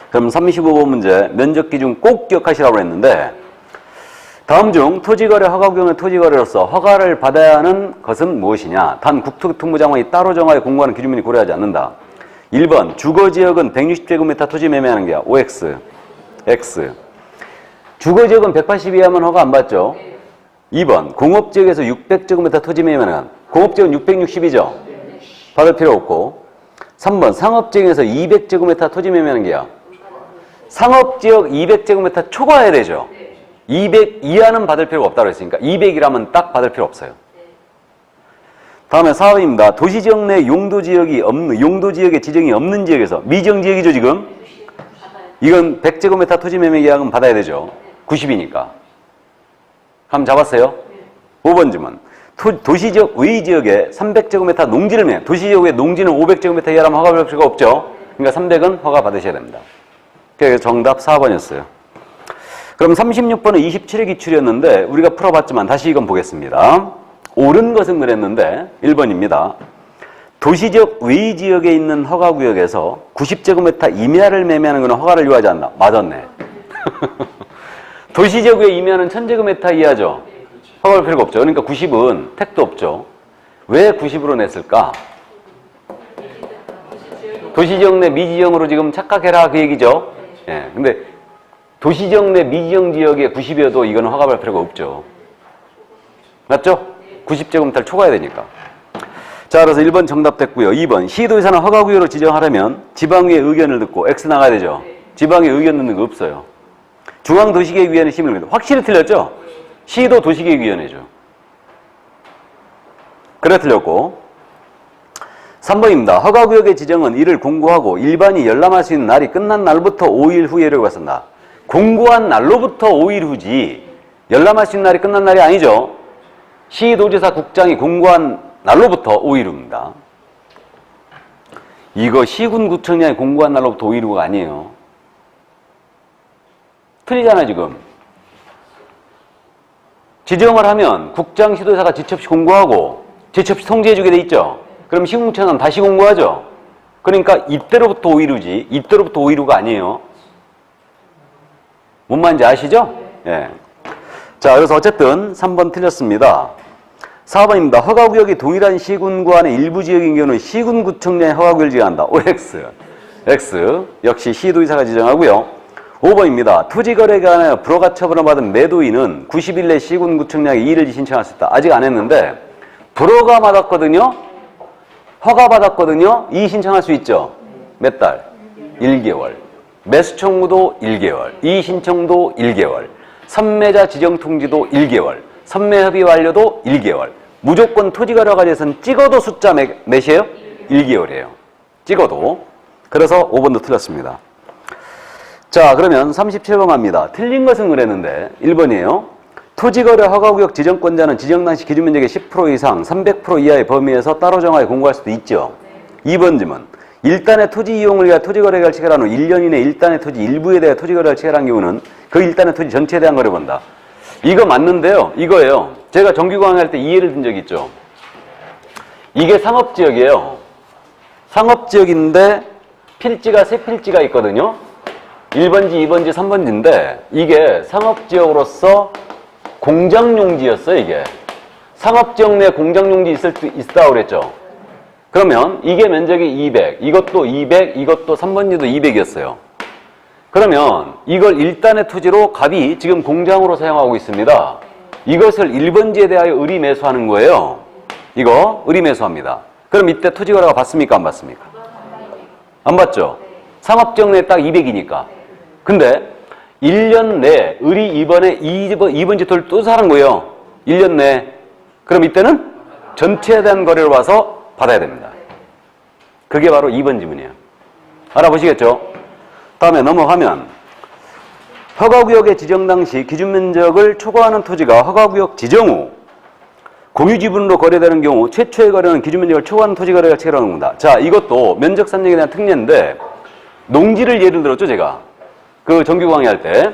그럼 35번 문제 면적 기준 꼭 기억하시라고 했는데 다음 중 토지거래 허가구역의 토지거래로서 허가를 받아야 하는 것은 무엇이냐? 단 국토교통부 장관이 따로 정하여 공고하는 기준문이 고려하지 않는다. 1번 주거지역은 160제곱미터 토지 매매하는 게야. OX. X. 주거지역은 180 이하면 허가 안 받죠? 2번 공업지역에서 600제곱미터 토지 매매하는 공업지역은 660이죠? 받을 필요 없고 3번 상업지역에서 200제곱미터 토지 매매하는 게야. 상업지역 200제곱미터 초과해야 되죠? 200 이하는 받을 필요가 없다고 했으니까 200이라면 딱 받을 필요 없어요. 다음에 4번입니다. 도시지역 내 용도지역의 지정이 없는 지역에서 미정지역이죠 지금? 이건 100제곱미터 토지 매매 계약은 받아야 되죠. 90이니까. 한번 잡았어요? 5번 질문. 도시지역 외 지역에 300제곱미터 농지를 매매. 도시지역의 농지는 500제곱미터 이하라면 허가 받을 필요가 없죠. 그러니까 300은 허가 받으셔야 됩니다. 그래서 정답 4번이었어요. 그럼 36번은 27회 기출이었는데 우리가 풀어봤지만 다시 이건 보겠습니다. 옳은 것은 그랬는데 1번입니다. 도시지역 외 지역에 있는 허가구역에서 90제곱미터 이하를 매매하는 것은 허가를 요하지 않나. 맞았네. 도시지역 외 이하는 1000제곱미터 이하죠. 허가할 필요가 없죠. 그러니까 90은 택도 없죠. 왜 90으로 냈을까? 도시지역 내 미지정으로 지금 착각해라 그 얘기죠. 예, 근데 도시지역 내 미지정 지역에 90이어도 이거는 허가할 필요가 없죠. 맞죠? 90제곱미터를 초과해야 되니까. 자, 그래서 1번 정답 됐고요. 2번 시도의사는 허가구역으로 지정하려면 지방의회 의견을 듣고 X 나가야 되죠. 지방의 의견 듣는 거 없어요. 중앙도시계획위원회 심의를 믿어. 확실히 틀렸죠? 시도 도시계획위원회죠. 그래 틀렸고 3번입니다. 허가구역의 지정은 이를 공고하고 일반이 열람할 수 있는 날이 끝난 날부터 5일 후에라고 했습니다. 공고한 날로부터 5일 후지 열람할 수 있는 날이 끝난 날이 아니죠. 시도지사 국장이 공고한 날로부터 5일 후입니다. 이거 시군구청장이 공고한 날로부터 5일 후가 아니에요. 틀리잖아 지금. 지정을 하면 국장 시도지사가 지체 없이 공고하고 지체 없이 통지해주게 돼 있죠. 그럼 시군구청장은 다시 공고하죠. 그러니까 이때로부터 5일 후지 이때로부터 5일 후가 아니에요. 뭔 말인지 아시죠? 예. 자, 그래서 어쨌든 3번 틀렸습니다. 4번입니다. 허가구역이 동일한 시군구 안의 일부 지역인 경우는 시군구청장이 허가구역을 지정한다. OX. X. 역시 시도의사가 지정하고요. 5번입니다. 토지거래에 관하여 불허가 처분을 받은 매도인은 90일 내 시군구청장에 이의를 신청할 수 있다. 아직 안 했는데 불허가 받았거든요. 허가 받았거든요. 이의 신청할 수 있죠. 몇 달? 1개월. 매수 청구도 1개월. 이의 신청도 1개월. 선매자 지정 통지도 1개월. 선매 협의 완료도 1개월. 무조건 토지거래가 돼서는 찍어도 숫자 몇이에요? 1개월이에요. 찍어도. 그래서 5번도 틀렸습니다. 자, 그러면 37번 갑니다. 틀린 것은 그랬는데 1번이에요. 토지거래 허가구역 지정권자는 지정 당시 기준면적의 10% 이상 300% 이하의 범위에서 따로 정하여 공고할 수도 있죠. 2번 질문. 일단의 토지 이용을 위해 토지거래를 체결한 후 1년 이내 일단의 토지 일부에 대해 토지거래를 체결한 경우는 그 일단의 토지 전체에 대한 거래 본다. 이거 맞는데요. 이거예요. 제가 정규 강의할 때 이해를 든 적 있죠. 이게 상업지역이에요. 상업지역인데 필지가 세 필지가 있거든요. 1번지, 2번지, 3번지인데 이게 상업지역으로서 공장용지였어요. 이게 상업지역 내 공장용지 있다고 그랬죠. 그러면 이게 면적이 200, 이것도 200, 이것도 3번지도 200이었어요. 그러면 이걸 1단의 토지로 갑이 지금 공장으로 사용하고 있습니다. 이것을 1번지에 대하여 의리 매수하는 거예요. 이거 의리 매수합니다. 그럼 이때 토지거래가 받습니까? 안 받습니까? 안 받죠? 상업지역 내에 딱 200이니까. 근데 1년 내에 의리 2번에 2번지 토지를 또 사는 거예요. 1년 내에. 그럼 이때는 전체에 대한 거래를 와서 받아야 됩니다. 그게 바로 2번 지문이에요. 알아보시겠죠? 다음에 넘어가면 허가구역의 지정 당시 기준면적을 초과하는 토지가 허가구역 지정 후 공유지분으로 거래되는 경우 최초의 거래는 기준면적을 초과하는 토지 거래가 체결하는 겁니다. 자, 이것도 면적 산정에 대한 특례인데 농지를 예를 들었죠, 제가. 그 정규 강의할 때.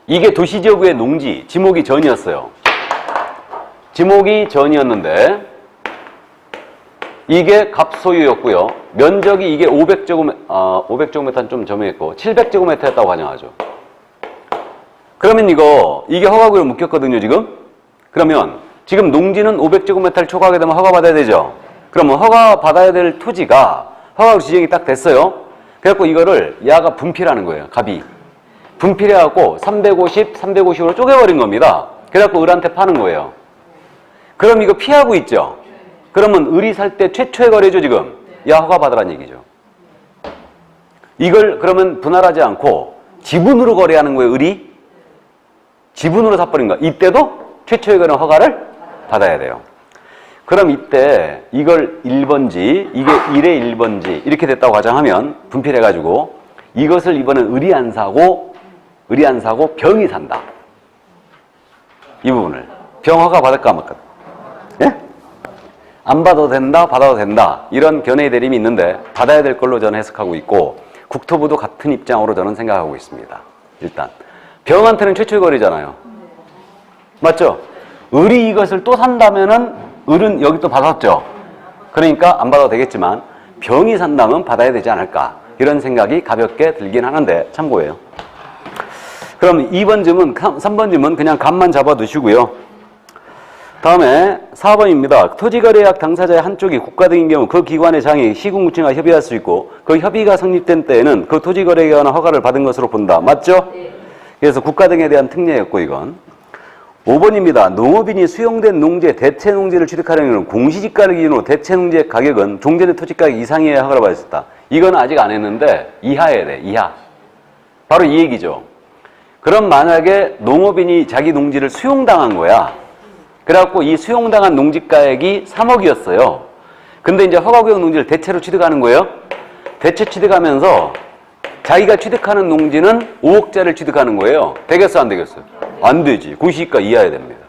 이게 도시지역의 농지, 지목이 전이었어요. 지목이 전이었는데 이게 갑소유였고요. 면적이 이게 500제곱미터는 좀 점유했고 700제곱미터였다고 가정하죠. 그러면 이게 허가구역에 묶였거든요, 지금. 그러면 지금 농지는 500제곱미터를 초과하게 되면 허가받아야 되죠. 그러면 허가받아야 될 토지가 허가구역 지정이 딱 됐어요. 그래갖고 이거를 야가 분필하는 거예요, 갑이. 분필해갖고 350, 350으로 쪼개버린 겁니다. 그래갖고 을한테 파는 거예요. 그럼 이거 피하고 있죠. 그러면 을이 살 때 최초의 거래죠, 지금. 야, 허가 받으란 얘기죠. 이걸 그러면 분할하지 않고 지분으로 거래하는 거예요, 을이. 지분으로 사버린 거야. 이때도 최초의 거래 허가를 받아야 돼요. 그럼 이때 이걸 1번지, 이게 1의 1번지 이렇게 됐다고 가정하면 분필해가지고 이것을 이번엔 을이 안 사고 병이 산다. 이 부분을. 병 허가 받을까 안 받을까? 예? 안 받아도 된다, 받아도 된다. 이런 견해의 대립이 있는데 받아야 될 걸로 저는 해석하고 있고 국토부도 같은 입장으로 저는 생각하고 있습니다. 일단 병한테는 최초의 거래잖아요. 맞죠? 을이 이것을 또 산다면은 을은 여기 또 받았죠. 그러니까 안 받아도 되겠지만 병이 산다면 받아야 되지 않을까. 이런 생각이 가볍게 들긴 하는데 참고예요. 그럼 2번 질문, 3번 질문 그냥 감만 잡아두시고요. 다음에 4번입니다. 토지거래약 당사자의 한쪽이 국가 등인 경우 그 기관의 장이 시군구청과 협의할 수 있고 그 협의가 성립된 때에는 그 토지거래에 관한 허가를 받은 것으로 본다. 맞죠? 네. 그래서 국가 등에 대한 특례였고 이건. 5번입니다. 농업인이 수용된 농지의 대체 농지를 취득하려는 경우는 공시지가를 기준으로 대체 농지의 가격은 종전의 토지가격 이상이어야 허가를 받을 수 있다. 이건 아직 안 했는데 이하여야 돼. 이하. 바로 이 얘기죠. 그럼 만약에 농업인이 자기 농지를 수용당한 거야. 그래갖고 이 수용당한 농지가액이 3억이었어요. 근데 이제 허가구역 농지를 대체로 취득하는 거예요. 대체 취득하면서 자기가 취득하는 농지는 5억짜리를 취득하는 거예요. 되겠어, 안 되겠어요? 안 되지. 공시지가 이하해야 됩니다.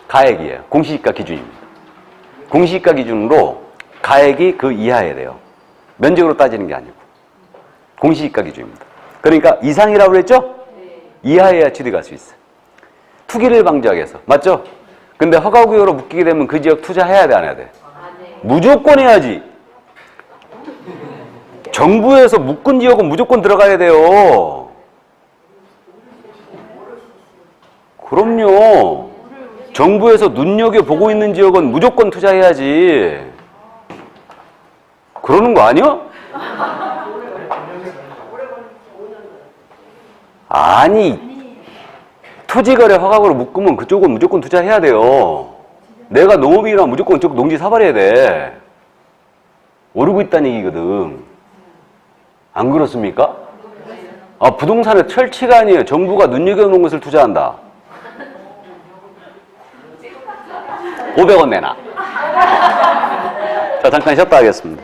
가액이에요. 공시지가 기준입니다. 공시지가 기준으로 가액이 그 이하해야 돼요. 면적으로 따지는 게 아니고. 공시지가 기준입니다. 그러니까 이상이라고 그랬죠? 이하해야 취득할 수 있어요. 투기를 방지하기 위해서. 맞죠? 근데 허가구역으로 묶이게 되면 그 지역 투자해야 돼, 안 해야 돼? 무조건 해야지. 정부에서 묶은 지역은 무조건 들어가야 돼요. 그럼요. 정부에서 눈여겨보고 있는 지역은 무조건 투자해야지. 그러는 거 아니야? 아니, 토지거래 허가구로 묶으면 그쪽은 무조건 투자해야 돼요. 내가 농업인이라면 무조건 저 농지 사버려야 돼. 오르고 있다는 얘기거든. 안 그렇습니까? 아, 부동산의 철칙가 아니에요. 정부가 눈여겨놓은 것을 투자한다. 500원 내놔. 자, 잠깐 쉬었다 하겠습니다.